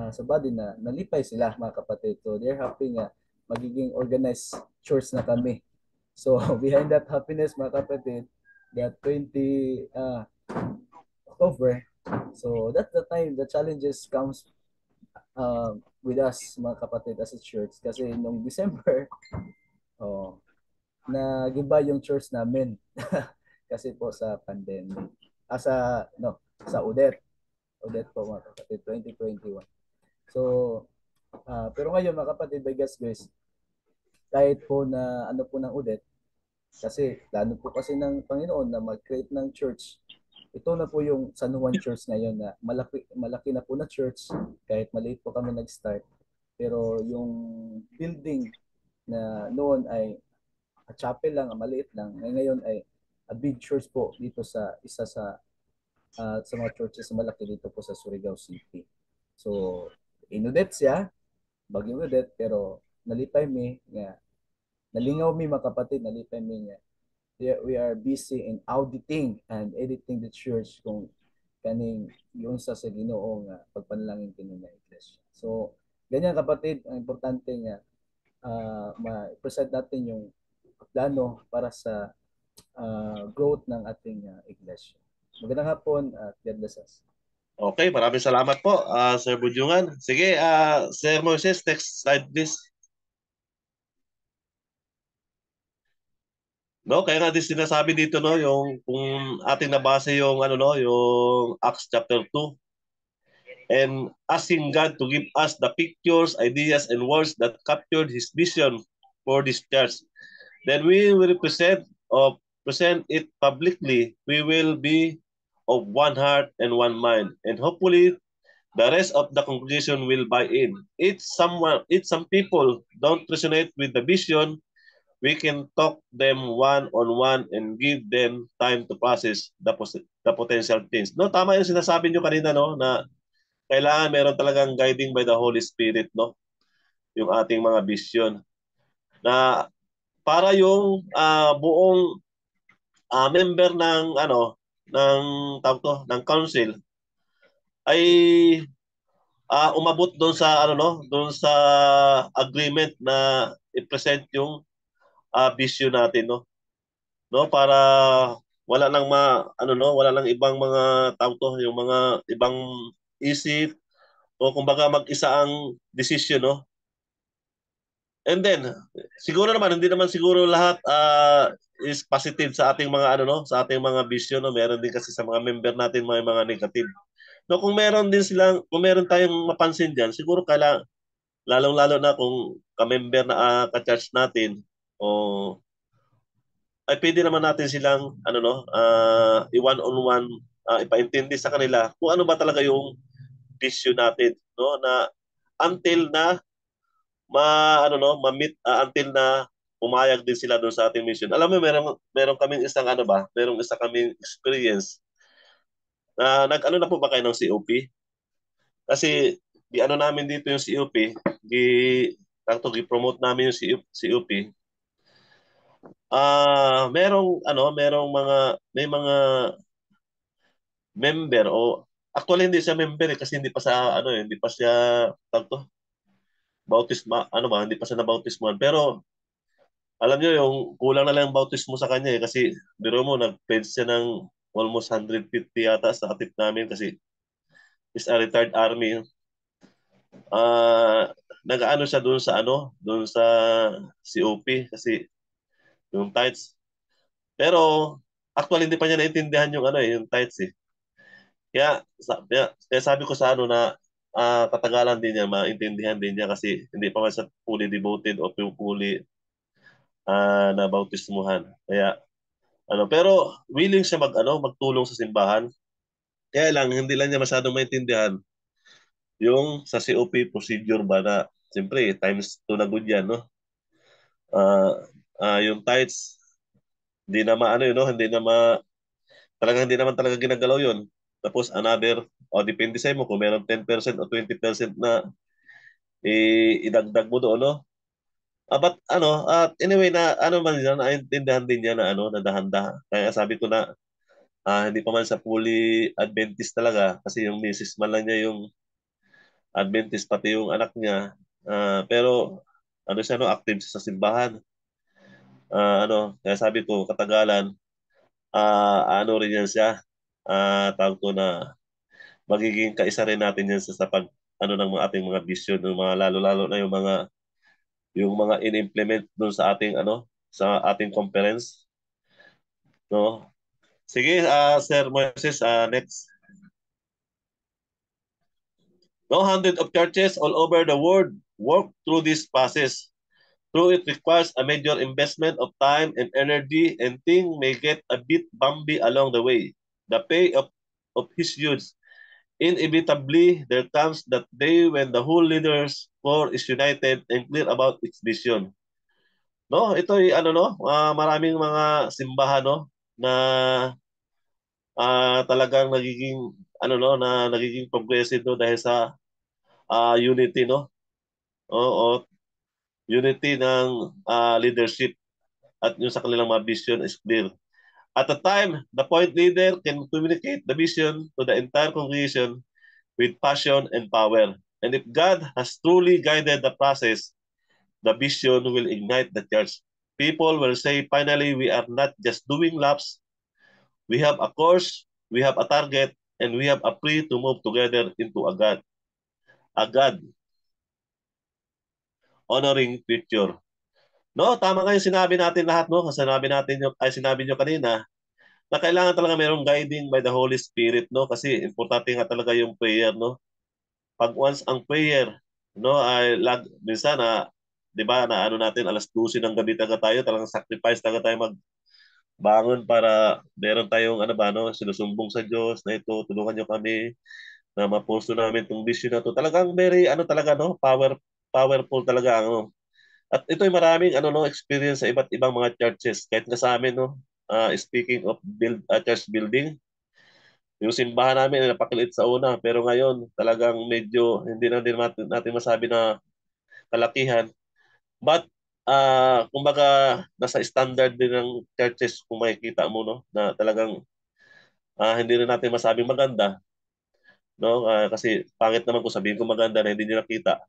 sa body na nalipay sila mga kapatid. So they're happy nga magiging organized church na kami. So behind that happiness mga kapatid, that 20 October, so that's the time the challenges comes with us mga kapatid as a church. Kasi nung December, nagiba yung church namin kasi po sa pandemic. Sa Odette po mga kapatid, 2021. So, pero ngayon mga kapatid, by God's grace, kahit po na po ng Odette, kasi plano po kasi ng Panginoon na mag-create ng church. Ito na po yung San Juan Church ngayon na malaki na po na church, kahit maliit po kami nag-start. Pero yung building na noon ay a chapel lang, maliit lang, ngayon ay a big church po dito sa isa sa mga churches na malaki dito po sa Surigao City. So, inudet siya, bagong udet, pero nalipay mi nga, nalingaw mi mga kapatid, nalipay mi nga, we are busy in auditing and editing the church kung kaning yung sa Ginoo nga pagpanalangin kini nga iglesia. So, ganyan kapatid, ang importante nga ma-present natin yung plano para sa growth ng ating iglesia. Magandang hapon at God bless us. Okay, maraming salamat po, Sir Budyungan. Sige, Sir Moises, next slide please. No, kaya nga din sinasabi dito no, yung kung ating nabasa yung ano no, yung Acts chapter 2 and asking God to give us the pictures, ideas and words that captured his vision for this church. Then we will present it publicly. We will be of one heart and one mind, and hopefully the rest of the congregation will buy in. If some people don't resonate with the vision, we can talk them one-on-one and give them time to process the potential things. No, tama yung sinasabi nyo kanina, no, na kailangan meron talagang guiding by the Holy Spirit, no, yung ating mga vision. Na para yung buong member ng ano ng tawag to, ng council ay umabot doon sa ano no, doon sa agreement na i-present yung vision natin, no. No, para wala nang wala nang ibang mga tawag to, yung mga ibang isip o kumbaga mag-isa ang decision, no. And then siguro naman hindi naman siguro lahat is positive sa ating mga ano no, sa ating mga vision, no. Meron din kasi sa mga member natin mga negative. No, kung meron din silang, kung meron tayong mapansin diyan, siguro lalong-lalo na kung ka-member na ka-church natin o ay pwede naman natin silang ano no, i-one-on-one, ipaintindi sa kanila kung ano ba talaga yung vision natin, no, na until na ma-meet, until na pumayag din sila doon sa ating mission. Alam mo, meron kaming isang ano ba, merong isa kaming experience na nag-ano na po ba kayo ng COP? Kasi di ano namin dito yung COP, gi-promote namin yung COP. Merong may mga member o actually hindi siya member kasi hindi pa sa ano hindi pa siya tawag bautisma, hindi pa siya nabautismuhan. Pero alam niyo yung kulang na lang ang bautismo sa kanya kasi biro mo nag-pledge siya ng almost 150 yata sa atip namin kasi is a retired army. Nag-ano siya doon sa COP kasi yung tithes. Pero actually hindi pa niya naintindihan yung yung tithes eh. Kaya sabi ko sa na katagalan din niya, maintindihan din niya kasi hindi pa man siya fully devoted o fully na bautismuhan. Kaya pero willing siya magtulong sa simbahan. Kaya lang hindi lang niya masyadong maintindihan yung sa COP procedure ba na siyempre times 2 na good yan, no? Yung tithes hindi na talagang hindi naman talaga ginagalaw yun. Tapos another, depende sa mo kung meron 10% o 20% na idagdag mo doon, no? But anyway na man yan, naintindihan din niya na na dahan-dahan. Kaya sabi ko na hindi pa man sa fully Adventist talaga kasi yung misis man lang niya yung Adventist pati yung anak niya. Pero siya active sa simbahan. Kaya sabi ko katagalan rin yan siya. Tawag ko na magiging kaisa rin natin yan sa pag ng mga ating mga vision, ng mga lalo-lalo na yung mga in-implement doon sa ating sa ating conference, no. Sige, Sir Moises, next. No, hundreds of churches all over the world work through this process. Through it requires a major investment of time and energy, and things may get a bit bumpy along the way. The pay of his youth. Inevitably, there comes that day when the whole leaders core is united and clear about its vision. No, ito ay maraming mga simbahan na talagang nagiging na nagiging progressive dahil sa unity, no. O unity ng leadership at yung sa kanilang mga vision is clear. At the time, the point leader can communicate the vision to the entire congregation with passion and power. And if God has truly guided the process, the vision will ignite the church. People will say, finally, we are not just doing laps. We have a course, we have a target, and we have a plea to move together into a God honoring future. No, tama nga yung sinabi natin lahat, no? Sinabi natin yung, ay sinabi nyo kanina na kailangan talaga mayroong guiding by the Holy Spirit, no? Kasi importante nga talaga yung prayer, no? Pag once ang prayer, no, ay minsan na 'di ba, na ano natin alas 12 ng gabi talaga tayo, talagang sacrifice talaga tayo magbangon para meron tayong ano ba, no, sinusumbong sa Diyos na ito, tulungan niyo kami na mapuso namin tong vision na to. Talagang very ano talaga, no, powerful talaga ano. At ito ay maraming ano, no, experience sa iba't ibang mga churches. Kahit nga sa amin, no, speaking of church building, yung simbahan namin ay napakaliit sa una, pero ngayon talagang medyo hindi na din natin masabi na kalakihan. But kumbaga nasa standard din ng churches kung makikita mo, no, na talagang hindi rin natin masabing maganda, no, kasi pangit naman kung sabihin ko maganda na hindi nyo nakita.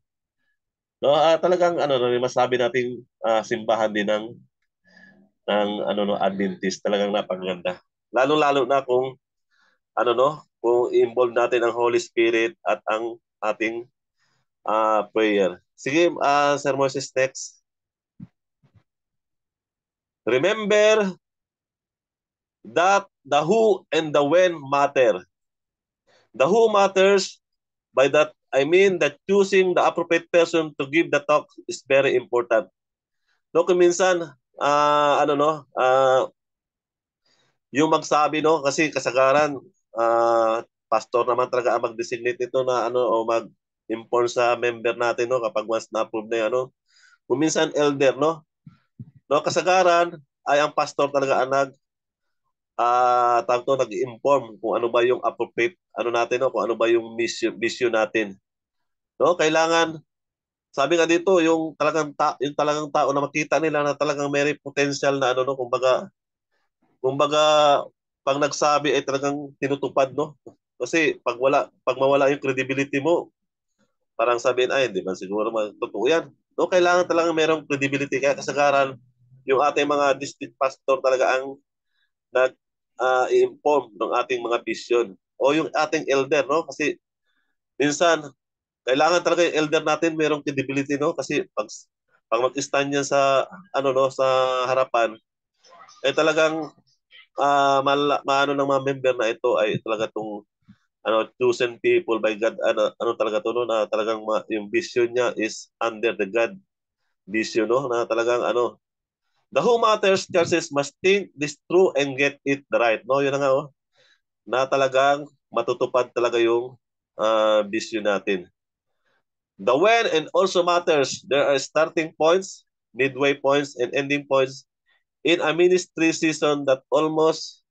No, talagang ano no, masabi nating simbahan din ng ano no, Adventist, talagang napakaganda. Lalo-lalo na kung ano no, kung i-involve natin ang Holy Spirit at ang ating prayer. Sige, Sir Moses, next. Remember that the who and the when matter. The who matters, by that I mean that choosing the appropriate person to give the talk is very important. No, kung minsan, ano no, yung magsabi, no, kasi kasagaran, pastor naman talaga ang mag-designate nito na ano, o mag-inform sa member natin, no, kapag once na-approve na yan, no. Kung minsan elder, no, no, kasagaran ay ang pastor talaga ang nag-inform kung ano ba yung appropriate ano natin, no, kung ano ba yung mission natin. No, kailangan sabi nga dito yung talagang tao na makita nila na talagang may potential na ano, no, kumbaga pag nagsabi ay talagang tinutupad, no. Kasi pag mawala yung credibility mo, parang sabihin ay hindi man siguro totoo yan. No, kailangan talaga merong credibility, kaya kasagaran yung ating mga district pastor talaga ang nag-i-inform ng ating mga vision o yung ating elder, no, kasi minsan kailangan talaga yung elder natin merong credibility, no, kasi pag mag-stand yan sa ano no, sa harapan ay talagang maano ng mga member na ito ay talaga tong ano, chosen people by God, ano talaga to, no, na talagang yung vision niya is under the God vision, no, na talagang ano, the who matters churches must think this through and get it right, no, yun na nga, oh, na talagang matutupad talaga yung vision natin. The when and also matters. There are starting points, midway points, and ending points in a ministry season that almost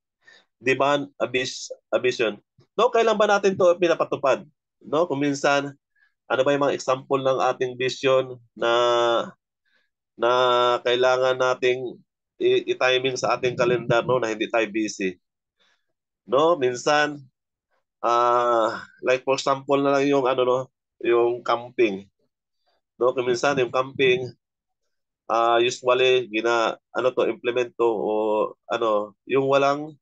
demand a vision. No, kailan ba natin to pinapatupad? No, kung minsan, ano ba yung mga example ng ating vision na kailangan nating i-timing sa ating kalendar, no, na hindi tayo busy. No, minsan like for example na lang yung ano, no, yung camping. No, kung minsan yung camping usually ano to, implement to, o ano, yung walang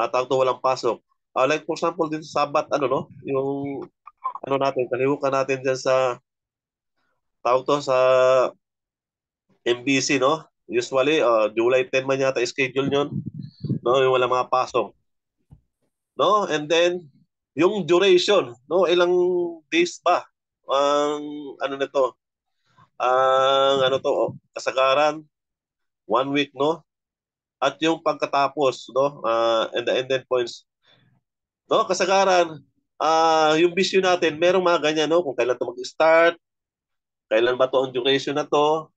walang pasok. Like for example din sa Sabat, ano no, yung ano natin, kalihukan natin diyan sa sa MBC, no? Usually July 10 man yata schedule yun, no, yung walang mga pasok. No? And then yung duration, no, ilang days ba ang ano nito? Ang ano to, kasagaran 1 week, no? At yung pagkatapos, no, and the ended points, no, kasagaran yung vision natin, merong mga ganyan, no, kung kailan to mag-start, kailan ba to ang duration na to.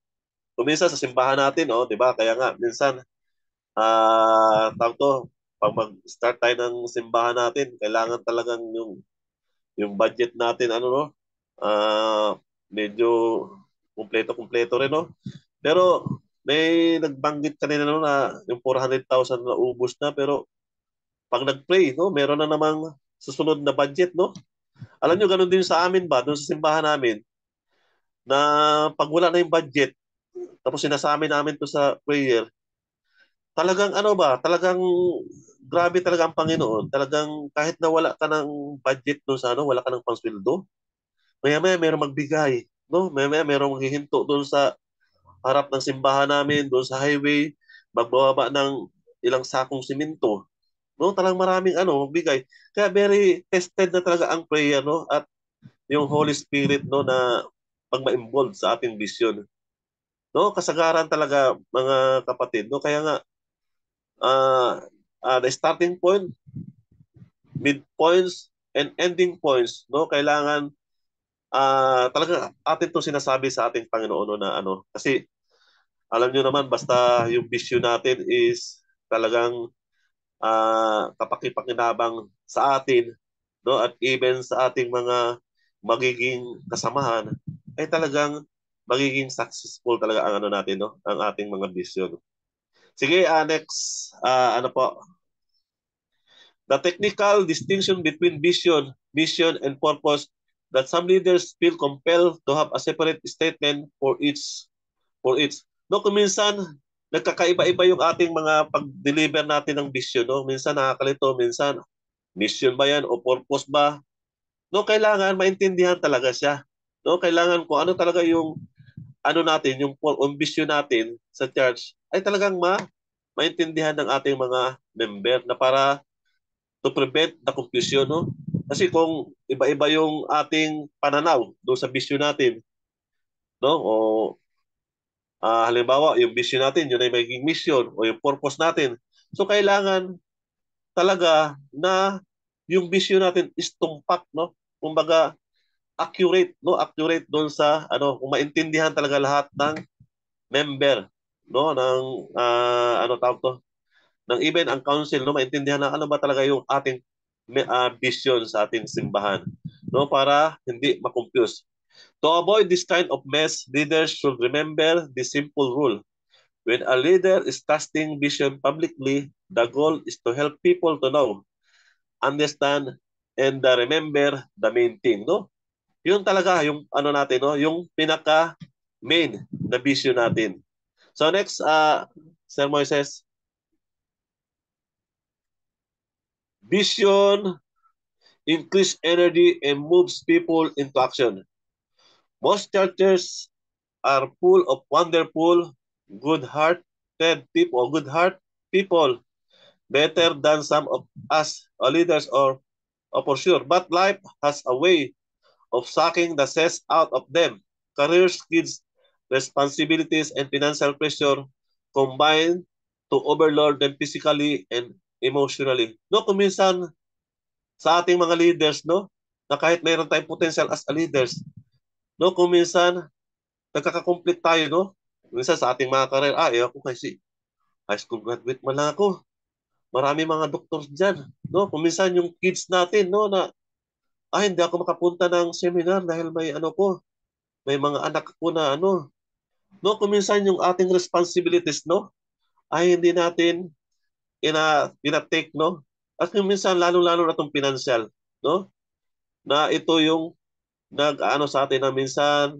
Kung minsan sa simbahan natin, oh, 'di ba? Kaya nga minsan tawag to, pag mag-start tayo ng simbahan natin, kailangan talagang yung budget natin ano, no, medyo kumpleto rin, no. Pero may nagbanggit kanina, no, na yung 400,000 na ubos na, pero pag nag-pray, no, meron na namang susunod na budget, no. Alam nyo, ganun din sa amin ba, doon sa simbahan namin, na pag wala na yung budget, tapos sinasami namin to sa prayer, talagang ano ba, talagang grabe talaga ang Panginoon. Talagang kahit na wala ka ng budget doon sa ano, wala ka ng pangsweldo, maya-maya merong magbigay, no? Maya-maya merong maghihinto doon sa harap ng simbahan namin, doon sa highway, magbababa ng ilang sakong simento. No, talagang maraming magbigay. Kaya very tested na talaga ang prayer, no, at yung Holy Spirit, no, na pag ma-involve sa ating vision. No, kasagaran talaga mga kapatid, no. Kaya nga the starting point, mid points and ending points, no, kailangan talaga atin 'to sinasabi sa ating Panginoon, no, na kasi alam niyo naman basta yung vision natin is talagang kapakipakinabang sa atin, no, at even sa ating mga magiging kasamahan ay talagang magiging successful talaga ang natin, no, ang ating mga vision. Sige, next, ano po? The technical distinction between vision, mission, and purpose that some leaders feel compelled to have a separate statement for each. No, kung minsan nagkakaiba-iba yung ating mga pag-deliver natin ng vision, no? Minsan nakakalito, minsan mission ba yan o purpose ba? No, kailangan maintindihan talaga siya. No, kailangan kung ano talaga yung natin, yung vision natin sa church ay talagang maintindihan ng ating mga member na para to prevent the confusion, no? Kasi kung iba-iba yung ating pananaw doon sa vision natin, no? O halimbawa, yung vision natin, yun ay magiging mission o yung purpose natin. So kailangan talaga na yung vision natin is tumpak, no? Kumbaga accurate, no? Accurate doon sa kung maintindihan talaga lahat ng member, no, ng tawag to, ng even ang council, no, maintindihan na ano ba talaga yung ating vision sa ating simbahan, no, para hindi ma-confuse. To avoid this kind of mess, leaders should remember the simple rule. When a leader is casting vision publicly, the goal is to help people to know, understand, and remember the main thing, no? Yun talaga yung natin, no, yung pinaka main na vision natin. So next, Sir Moises. Vision increase energy and moves people into action. Most churches are full of wonderful, good-hearted people, better than some of us leaders or for sure. But life has a way of sucking the zest out of them. Careers, kids, responsibilities, and financial pressure combine to overload them physically and emotionally. No, kung minsan sa ating mga leaders, no, na kahit mayroon tayong potential as a leaders, no, kung minsan nagkaka-complete tayo, no, minsan sa ating mga career, ako kasi high school graduate man lang ako. Marami mga doctors dyan, no, kung minsan yung kids natin, no, na hindi ako makapunta ng seminar dahil may may mga anak ko na no, kung minsan yung ating responsibilities, no, ay hindi natin ina-take, no? At kung minsan lalo-lalo na itong financial, no? Na ito yung sa atin na minsan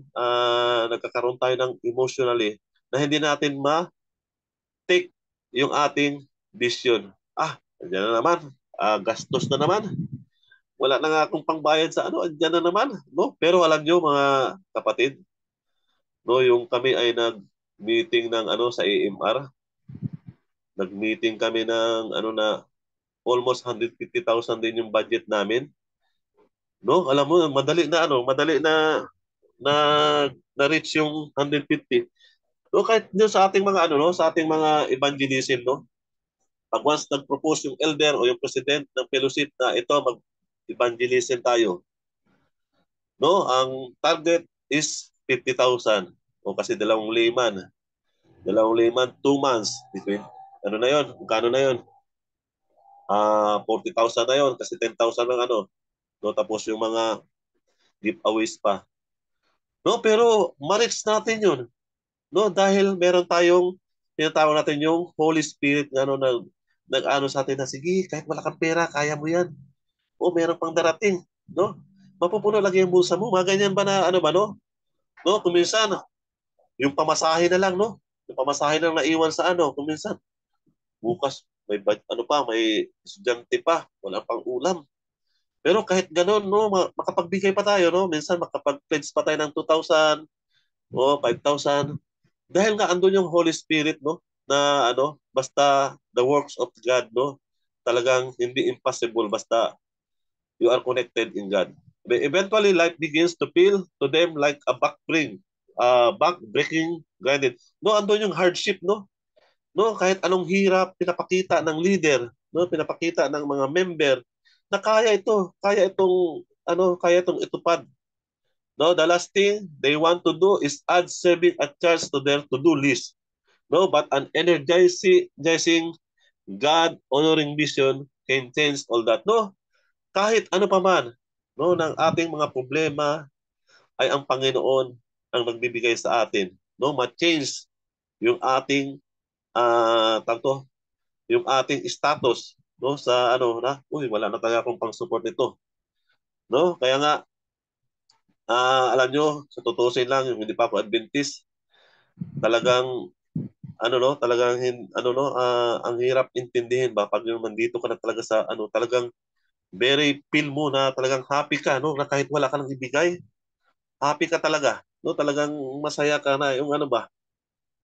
nagkakaroon tayo ng emotionally na hindi natin ma-take yung ating vision. Andiyan na naman. Gastos na naman. Wala na nga akong pangbayad sa andiyan na naman, no? Pero alam nyo mga kapatid, no, yung kami ay nag-meeting ng sa AMR. Nag-meeting kami ng na almost 150,000 din yung budget namin. No, alam mo madali na na-reach yung 150. No, kahit doon sa ating mga sa ating mga evangelism, no. Pag once nag-propose yung elder o yung president ng fellowship na ito mag-evangelism tayo. No, ang target is 50,000. O kasi 2,000. 2 months between na yon? Kano na yon? 40,000 na yon kasi 10,000 lang no, tapos yung mga giveaways pa. No, pero ma-reach natin yun. No, dahil meron tayong tinatawag natin yung Holy Spirit na nag-ano sa atin na sige, kahit wala kang pera, kaya mo yan. O meron pang darating, no? Mapupuno lagi yung bulsa mo. Mga ganyan ba na ba, no? No, kung minsan yung pamasahe na lang, no? Yung pamasahe na lang naiwan sa kung minsan bukas may may estudyante pa, wala pang ulam. Pero kahit gano'n, no, makapagbigay pa tayo, no? Minsan makapag-pledge pa tayo ng 2,000 o 5,000. Dahil nga andun yung Holy Spirit, no? Na ano, basta the works of God, no? Talagang hindi impossible basta you are connected in God. But eventually, life begins to feel to them like a back-breaking grinded. No, andun yung hardship, no? No, kahit anong hirap pinapakita ng leader, no, pinapakita ng mga member na kaya itong itupad. No, the last thing they want to do is add serving at church to their to-do list. No, but an energizing God-honoring vision can change all that. No, kahit ano pa man, no, ng ating mga problema ay ang Panginoon ang nagbibigay sa atin. No, ma-change yung ating tanto, yung ating status, no, sa ano na, wala na talaga akong pang-support nito. No, kaya nga alam nyo, sa tutusin lang, yung hindi pa ako Adventist, talagang ang hirap intindihin ba pag yung nandito ka na talaga sa talagang very feel mo na talagang happy ka, no, na kahit wala ka nang ibigay, happy ka talaga, no, talagang masaya ka na, yung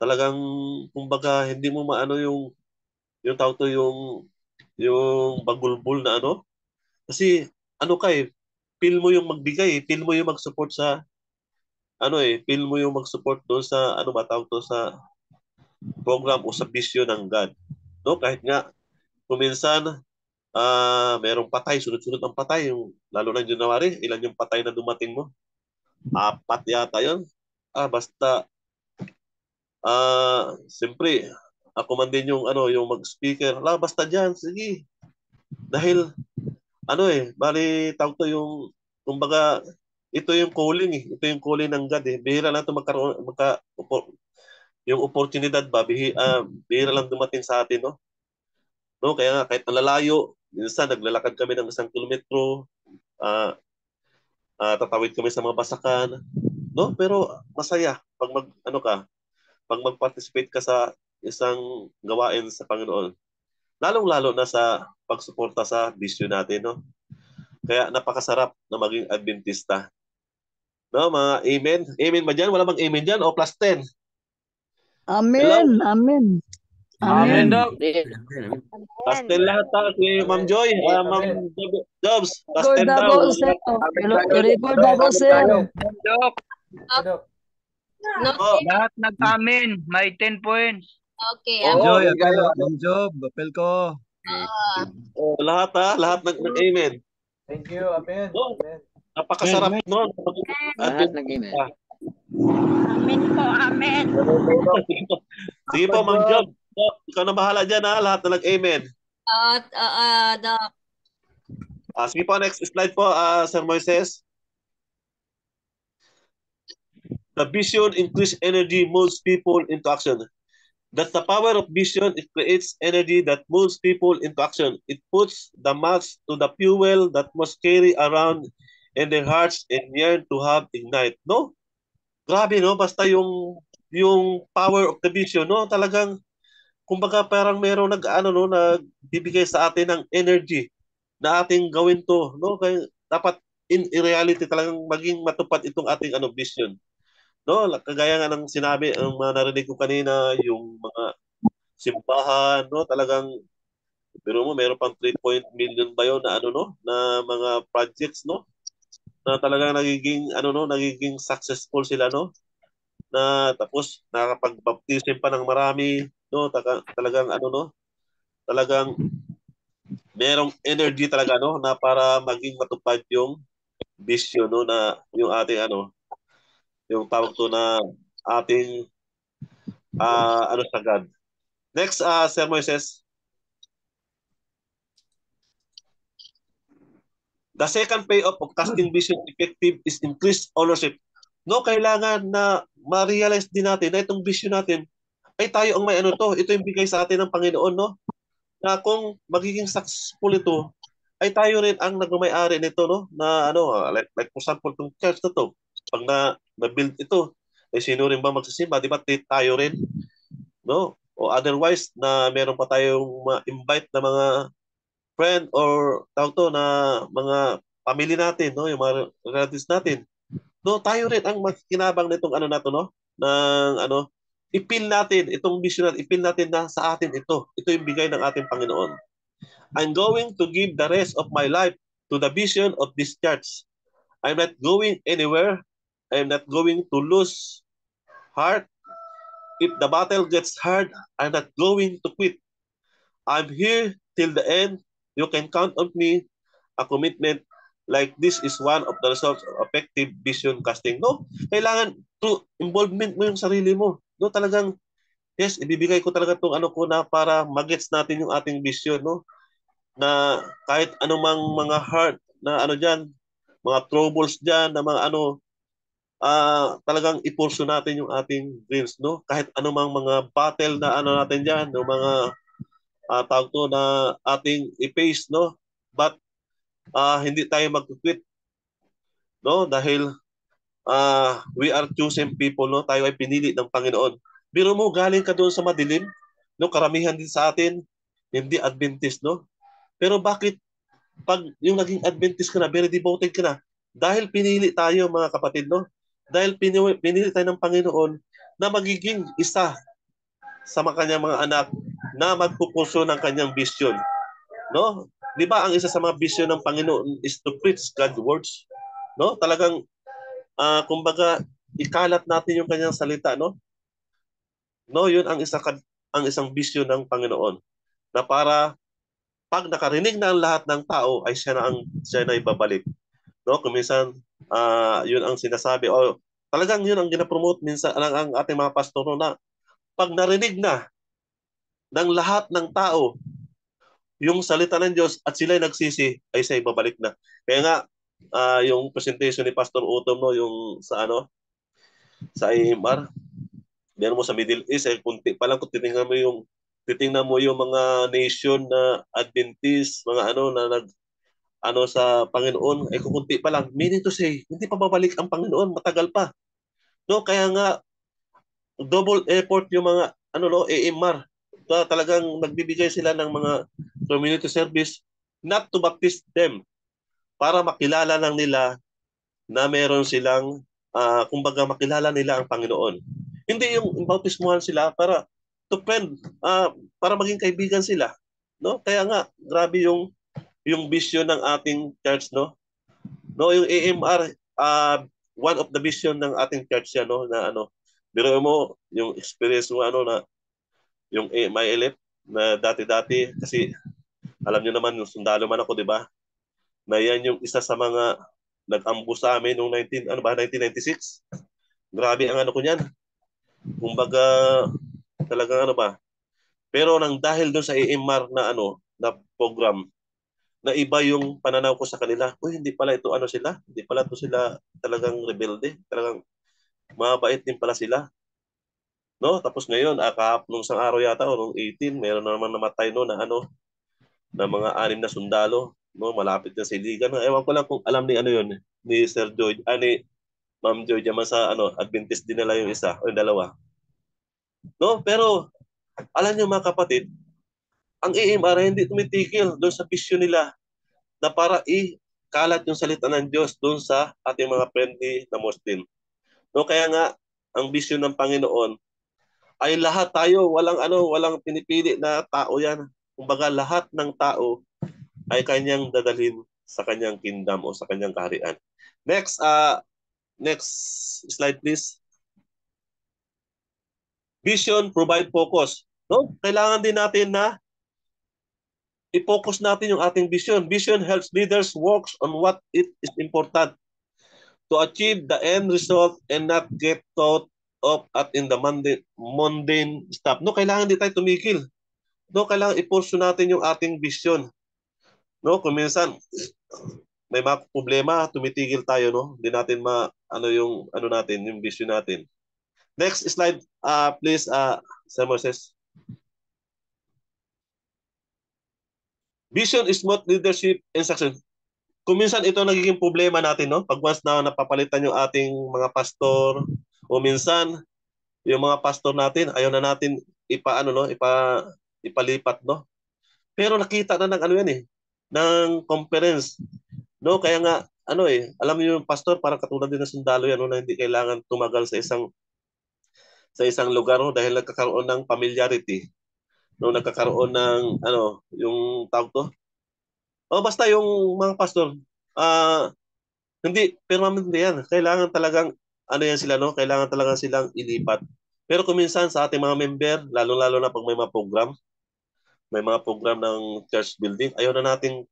talagang kumbaga hindi mo maano yung tawag to yung bagulbul na kasi feel mo yung magbigay, feel mo yung mag-support sa feel mo yung mag-support doon sa tawag to sa program o sa vision ng God. No, kahit nga kuminsan merong patay, sunod-sunod ang patay, yung lalo na January, ilan yung patay na dumating mo? 4 yata 'yon. Basta siyempre ako man din yung yung mag-speaker. Basta diyan, sige. Dahil bali tawag to yung kumbaga ito yung calling Ito yung calling ng God Bihira lang ito yung oportunidad ba, bihira lang dumating sa atin, no? No, kaya nga kahit malalayo, minsan naglalakad kami ng 1 kilometro, tatawid kami sa mga basakan, no? Pero masaya pag pag mag-participate ka sa isang gawain sa Panginoon. Lalong-lalo na sa pagsuporta sa vision natin, no? Kaya napakasarap na maging Adventista. No, mga amen. Amen ba dyan? Wala bang amen dyan? O plus 10? Amen. Hello? Amen. Amen, Doc. Plus 10 lahat si Ma'am Joy, Ma'am Jobs. Plus Record 10 daw. ako, sir. I-record ako, sir. Doc, No, lahat nag-amen. May 10 points. okay. Oo, Ma'am Job, bapel ko. lahat nag-amen. Thank you. Amen. No, Amen. napakasarap, no? Lahat nag-amen. Amen po, amen. Sige po, Ma'am Job. Ikaw na bahala dyan, lahat na nag-amen. Doc. Sige po, next slide po, Sir Moises. The vision increase energy, moves people into action. That's the power of vision. It creates energy that moves people into action. It puts the match to the fuel that must carry around in their hearts and yearn to have ignite. No? Grabe, no? Basta yung power of the vision, no? Talagang, kumbaga parang merong nagbibigay sa atin ng energy na ating gawin to, no? Kaya dapat in reality talagang maging matupad itong ating vision. No, kagaya nga ng sinabi, ang mga narinig ko kanina, yung mga simbahan, no, talagang pero meron pang 3 million ba yun na na mga projects, no, na talagang nagiging successful sila, no, na tapos nakakapag-baptism pa ng marami, no, talagang talagang merong energy talaga, no, na para maging matupad yung vision, no, na yung ating yung tawag to na ating sa God. Next, Sir Moises. The second payoff of casting vision effective is increased ownership. No, kailangan na ma-realize din natin na itong vision natin ay tayo ang may ito yung bigay sa atin ng Panginoon, no? Na kung magiging successful ito, ay tayo rin ang nagmamay-ari nito, no? Na like for example, itong church na to, pag na-build ito, ay sino rin ba magsisimba? Di ba tayo rin? No? O otherwise, na meron pa tayong ma-invite na mga friend or tawag to na mga family natin, no? Yung mga relatives natin. No, tayo rin ang makikinabang nitong na to, no? Ng ipil natin itong vision natin, ipil natin na sa atin ito. Ito yung bigay ng ating Panginoon. I'm going to give the rest of my life to the vision of this church. I'm not going anywhere. I'm not going to lose heart. If the battle gets hard, I'm not going to quit. I'm here till the end. You can count on me. A commitment like this is one of the results of effective vision casting. No, kailangan to involvement mo yung sarili mo. No, talagang yes, ibibigay ko talaga tong ano ko na para magets natin yung ating vision, no? Na kahit anumang mga hard na ano diyan, mga troubles diyan, na mga ano talagang ipurso natin yung ating dreams, no? Kahit anumang mga battle na ano natin diyan, yung mga tawag to na ating i-face, no? But hindi tayo mag-quit, no? Dahil we are chosen people, no? Tayo ay pinili ng Panginoon. Biro mo, galing ka doon sa madilim, no? Karamihan din sa atin, hindi Adventist, no? Pero bakit pag yung naging Adventist ka na, very devoted ka na, dahil pinili tayo mga kapatid, no? Dahil pinili tayo ng Panginoon na magiging isa sa kanyang mga anak na magpupulso ng kanyang vision, no? Di ba ang isa sa mga vision ng Panginoon is to preach God's words, no? Talagang kumbaga ikalat natin yung kanyang salita, no? No, yun ang isang vision ng Panginoon na para pag nakarinig na ang lahat ng tao ay siya na ibabalik, no? Kung minsan yun ang sinasabi o talagang yun ang ginapromote minsan ang ating mga pastor, no, na pag narinig na ng lahat ng tao yung salita ng Diyos at sila nagsisi, ay siya ibabalik na. Kaya nga yung presentation ni Pastor Utom, no, yung sa sa AMR, meron mo sa Middle East, kunti pa lang kung titingnan mo yung mga nation na Adventist, mga na sa Panginoon, ay kukunti pa lang. Meaning to say, hindi pa babalik ang Panginoon, matagal pa. No, kaya nga double effort yung mga AMR. Talagang nagbibigay sila ng mga community service not to baptize them, para makilala lang nila na meron silang kumbaga makilala nila ang Panginoon. Hindi yung bautismuhan sila para to friend, para maging kaibigan sila, no? Kaya nga grabe yung vision ng ating church, no? No, yung AMR, one of the vision ng ating church yan, no, na biro mo yung experience mo na yung MILF na dati-dati, kasi alam niyo naman yung sundalo man ako, di ba? Na yan yung isa sa mga nag-ambush sa amin noong 1996. Grabe ang ko niyan. Kumbaga talagang Pero nang dahil doon sa AMR na na program, na iba yung pananaw ko sa kanila. Uy, hindi pala ito sila. Hindi pala ito sila talagang rebelde. Talagang mabait din pala sila. No? Tapos ngayon, nung isang araw yata o nung 18, meron na naman namatay na na mga 6 na sundalo, no, malapit na sa Iligan. Ewan ko lang kung alam ni yun, ni Sir George, ni Ma'am George, man sa Adventist din nila yung isa o yung dalawa. No, pero alam niyo mga kapatid, ang AMR hindi tumitigil doon sa vision nila na para ikalat yung salita ng Diyos doon sa ating mga friendly na Muslim. No, kaya nga ang vision ng Panginoon ay lahat tayo, walang pinipili na tao yan. Kumbaga lahat ng tao ay kanyang dadalhin sa kanyang kingdom o sa kanyang kaharian. Next slide please. Vision, provide focus. No? Kailangan din natin na i-focus natin yung ating vision. Vision helps leaders work on what it is important to achieve the end result and not get caught up in the mundane stuff. No, kailangan din tayo tumigil. No, kailangan i-pursue natin yung ating vision. No, kung minsan may mga problema, tumitigil tayo, no? Hindi natin yung vision natin. Next slide, please, Sir Moses. Vision is not leadership and success. Kung minsan ito nagiging problema natin, no? Pag once na napapalitan yung ating mga pastor, o minsan yung mga pastor natin ayaw na natin ipalipat, no? Pero nakita na ng yan ng conference, no? Kaya nga alam niyo yung pastor parang katulad din ng sundalo yan, no? Na hindi kailangan tumagal sa sa isang lugar no, dahil nagkakaroon ng familiarity. No, nagkakaroon ng yung tawag to. O basta yung mga pastor, hindi permanent yan. Kailangan talagang yan sila no, kailangan talaga silang ilipat. Pero kung minsan sa ating mga member, lalo-lalo na pag may mga program ng church building, ayaw na natin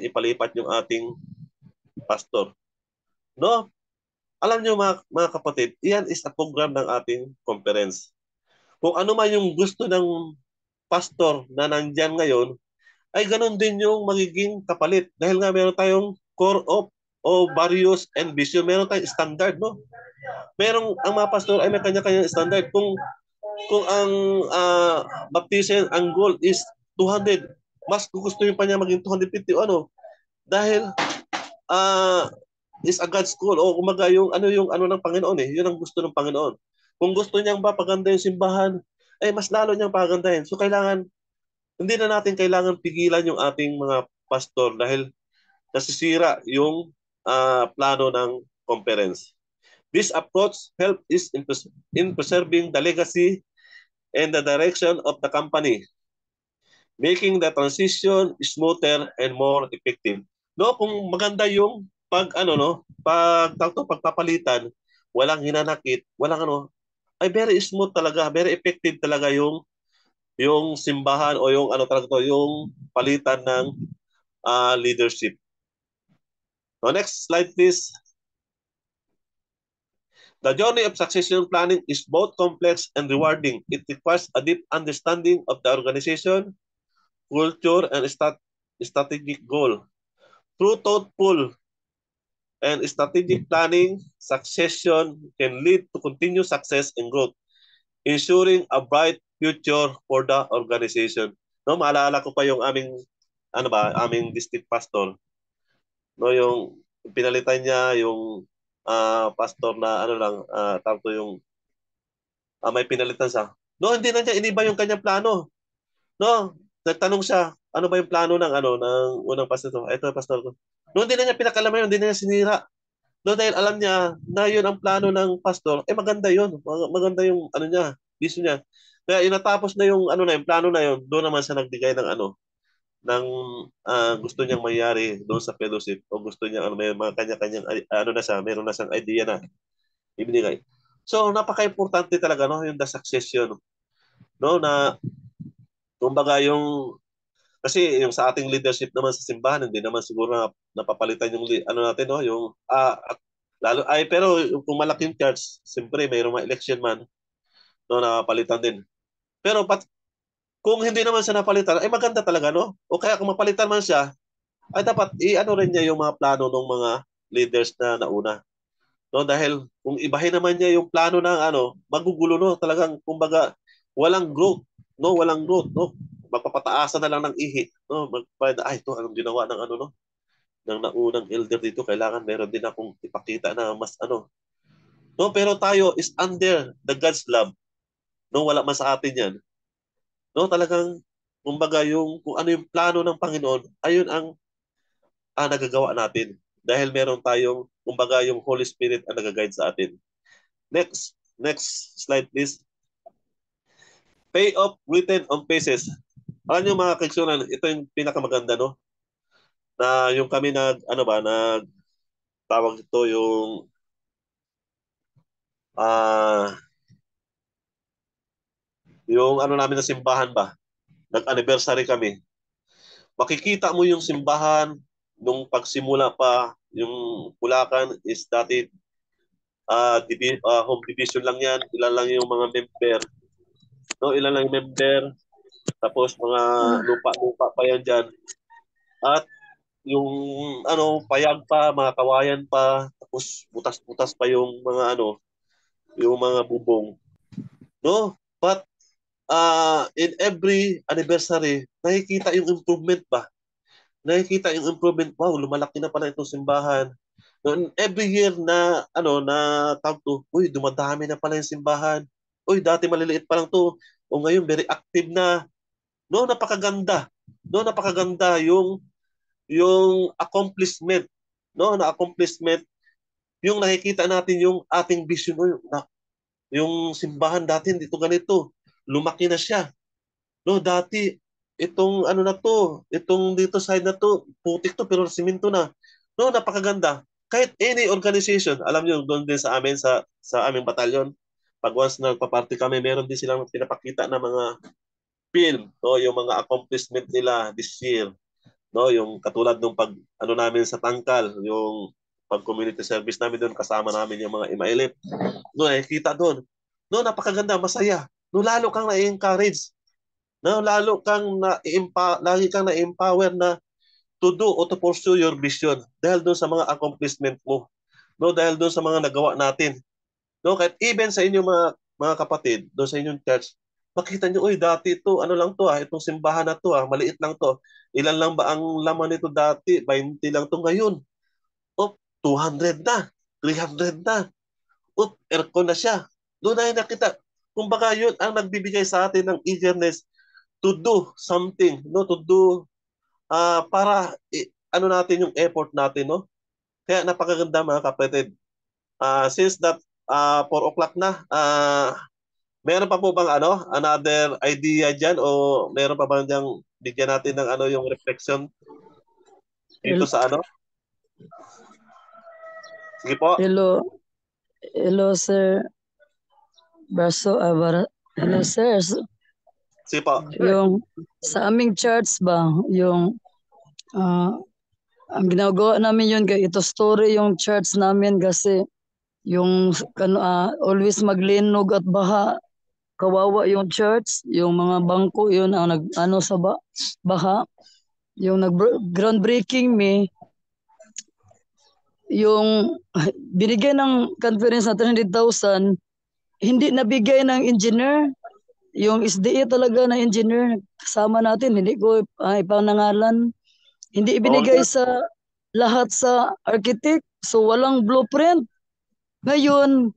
ipalipat yung ating pastor. No? Alam niyo mga kapatid, iyan is a program ng ating conference. Kung ano man yung gusto ng pastor na nandyan ngayon, ay ganun din yung magiging kapalit. Dahil nga meron tayong core of o various and vision. Meron tayong standard, no? Ang mga pastor ay may kanya-kanyang standard. Kung ang baptism, ang goal is 200, mas gusto pa niya maging 250 dahil is a God's school o kumaga yung ng Panginoon yun ang gusto ng Panginoon. Kung gusto niyang papaganda yung simbahan, ay mas lalo niyang pagandahin. So hindi na natin kailangan pigilan yung ating mga pastor dahil nasisira yung plano ng conference. This approach helps in preserving the legacy and the direction of the company, making the transition smoother and more effective. No, kung maganda yung pagpapalitan, walang hinanakit, walang ay very smooth talaga, very effective talaga yung simbahan o yung yung palitan ng leadership. So next slide please. The journey of succession planning is both complex and rewarding. It requires a deep understanding of the organization, culture, and strategic goal. Through thoughtful and strategic planning, succession can lead to continued success and growth, ensuring a bright future for the organization. No, maalala ko pa yung aming district pastor. No, yung pinalitan niya yung pastor na may pinalitan siya. No, hindi na niya iniba yung kanyang plano. No, nagtanong siya, ano ba yung plano ng unang pastor? Ito pastor ko. No, hindi na niya pinakalaman yun, hindi na niya sinira. No, dahil alam niya na yun ang plano ng pastor, maganda yun. Maganda yung vision niya. Kaya inatapos na yung yung plano na yun, doon naman siya nagbigay ng gusto niyang mangyari doon sa fellowship o gusto niya may mga kanya-kanyang meron na siyang idea na ibinigay. So napaka-importante talaga yung the succession na kumbaga kasi yung sa ating leadership naman sa simbahan hindi naman siguro napapalitan yung natin yung pero kung malaking church siyempre mayroong mga election man napalitan din. Pero kung hindi naman siya napalitan, ay maganda talaga, no? O kaya kung mapalitan man siya, ay dapat rin niya yung mga plano ng mga leaders na nauna. No, dahil kung ibahin naman niya yung plano ng magugulo, no? Talagang kumbaga walang growth, no? Walang growth, no? Magpapataasan na lang ng ihi, no? Ito anong ginawa ng ng naunang elder dito, kailangan meron din akong ipakita na mas No, pero tayo is under the God's love. No, wala man sa atin 'yan. No, talagang kumbaga kung ano yung plano ng Panginoon, ayun ang nagagawa natin dahil meron tayong kumbaga yung Holy Spirit ang nag-guide sa atin. Next slide please. Payoff written on pages. Alam niyo mga kaigsunan, ito yung pinakamaganda no. Na yung kami tawag ito yung namin na simbahan ba? Nag-anniversary kami. Makikita mo yung simbahan nung pagsimula pa, yung Bulacan is dati home division lang yan, ilan lang yung mga member. No, ilan lang yung member, tapos mga lupa pa yan dyan. At yung payag pa, mga kawayan pa, tapos butas-butas pa yung mga yung mga bubong. No, but in every anniversary, nakikita yung improvement ba? Nakikita yung improvement, wow, lumalaki na pala itong simbahan. No, every year na dumadami na pala yung simbahan. Dati maliliit pa lang to. O ngayon very active na. No, napakaganda. No, napakaganda yung accomplishment. No, na accomplishment yung nakikita natin yung ating vision yung simbahan dati dito ganito. Lumaki na siya. No, dati itong ano na to, itong dito side na to, putik to pero simento na. No, napakaganda. Kahit any organization, alam niyo doon din sa amin sa aming batalyon, pag once nagpa-party kami, meron din silang pinapakita na mga film, no, yung mga accomplishment nila this year, no, yung katulad nung pag ano namin sa Tangkal, yung pag community service namin doon, kasama namin yung mga imailip. No, nakikita doon. No, napakaganda, masaya. No, lalo kang na-encourage. No, lalo kang lagi kang na-empower na to do or to pursue your vision dahil doon sa mga accomplishment mo. No, dahil doon sa mga nagawa natin. No, kahit even sa inyong mga kapatid, doon sa inyong church, makita niyo, uy, dati ito, ano lang to itong simbahan na to maliit lang to. Ilan lang ba ang laman nito dati? 20 lang to ngayon. O, 200 na, 300 na. O, aircon na siya. Doon na nakita. Kumbaga yun ang nagbibigay sa atin ng eagerness to do something, no, to do para ano natin yung effort natin, no? Kaya napakaganda mga kapatid. Since that 4 o'clock na, meron pa po bang another idea diyan o meron pa bang diyang bigyan natin ng yung reflection dito sa Sige po. Hello sir. Hello sir. Sige po. Yung sa aming church ba, yung ang ginagawa namin yun kay ito story yung church namin kasi yung always maglinog at baha, kawawa yung church, yung mga bangko yun ang sa baha, yung groundbreaking yung binigay ng conference na 300,000 hindi nabigay ng engineer, yung SDA talaga na engineer kasama natin, hindi ko ipanangalan, hindi ibinigay sa lahat sa architect, so walang blueprint. Ngayon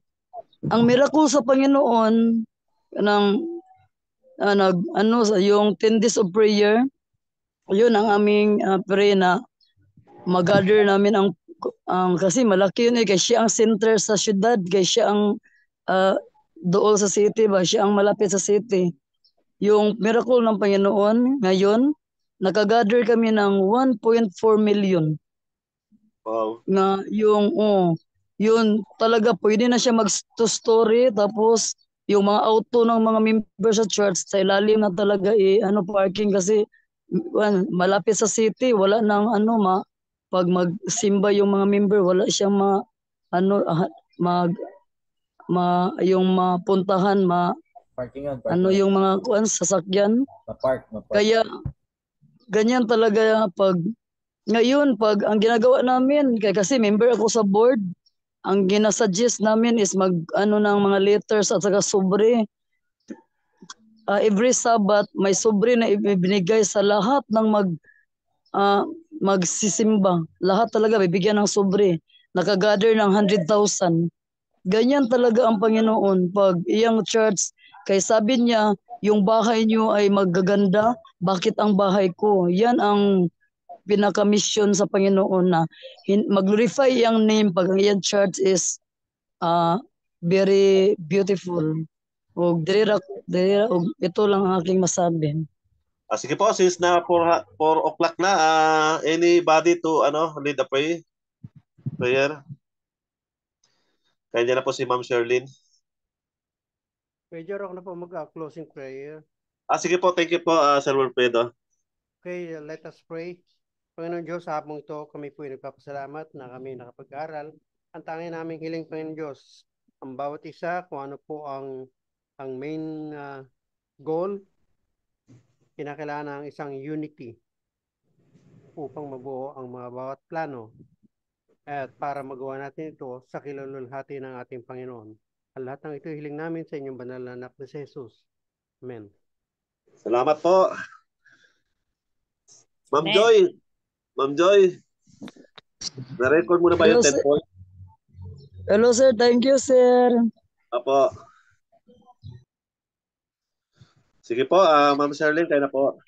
ang miracle sa Panginoon ng yung 10 days of prayer, yun ang aming pray na mag-gather namin ang kasi malaki yun kasi siya ang center sa syudad, kasi siya ang dool sa city ba, siya ang malapit sa city. Yung miracle ng Panginoon ngayon, nakagather kami ng 1.4 million. Wow. Na yun talaga pwede na siya mag-story, tapos yung mga auto ng mga members sa church sa ilalim na talaga parking kasi malapit sa city, wala nang pag magsimba yung mga member, wala siyang yung mapuntahan Parkingan. yung mga sasakyan. Ma-park. Kaya ganyan talaga pag ang ginagawa namin, kasi member ako sa board, ang ginasuggest namin is ng mga letters at saka sobre. Every Sabbath may sobre na ibinigay sa lahat ng magsisimba. Lahat talaga bibigyan ng sobre. Nakagather ng 100,000. Ganyan talaga ang Panginoon pag iyang church. Kay sabi niya, yung bahay niyo ay magaganda, bakit ang bahay ko? Yan ang pinaka-mission sa Panginoon na mag-glorify yung name pag ang iyang church is very beautiful. Ito lang ang aking masabi. Sige po, since na 4 o'clock na, anybody to lead the prayer? Kaya na po si Ma'am Sherlyn. Major, ako na po mag-closing prayer. Sige po, thank you po, Sir Wilfredo. Okay, let us pray. Panginoon Diyos, sa hapong ito, kami po ay nagpapasalamat na kami nakapag-aral. Ang tanging naming hiling, Panginoon Diyos, ang bawat isa, kung ano po ang main goal, kinakailangan ng isang unity upang mabuo ang mga bawat plano. At para magawa natin ito sa kilululhati ng ating Panginoon. Ang lahat ng ito hiling namin sa inyong banal na anak na si Jesus. Amen. Salamat po. Ma'am Joy, na-record mo na ba yung 10 points? Hello sir, thank you sir. Apo. Sige po, Ma'am Sherlyn, kayo na po.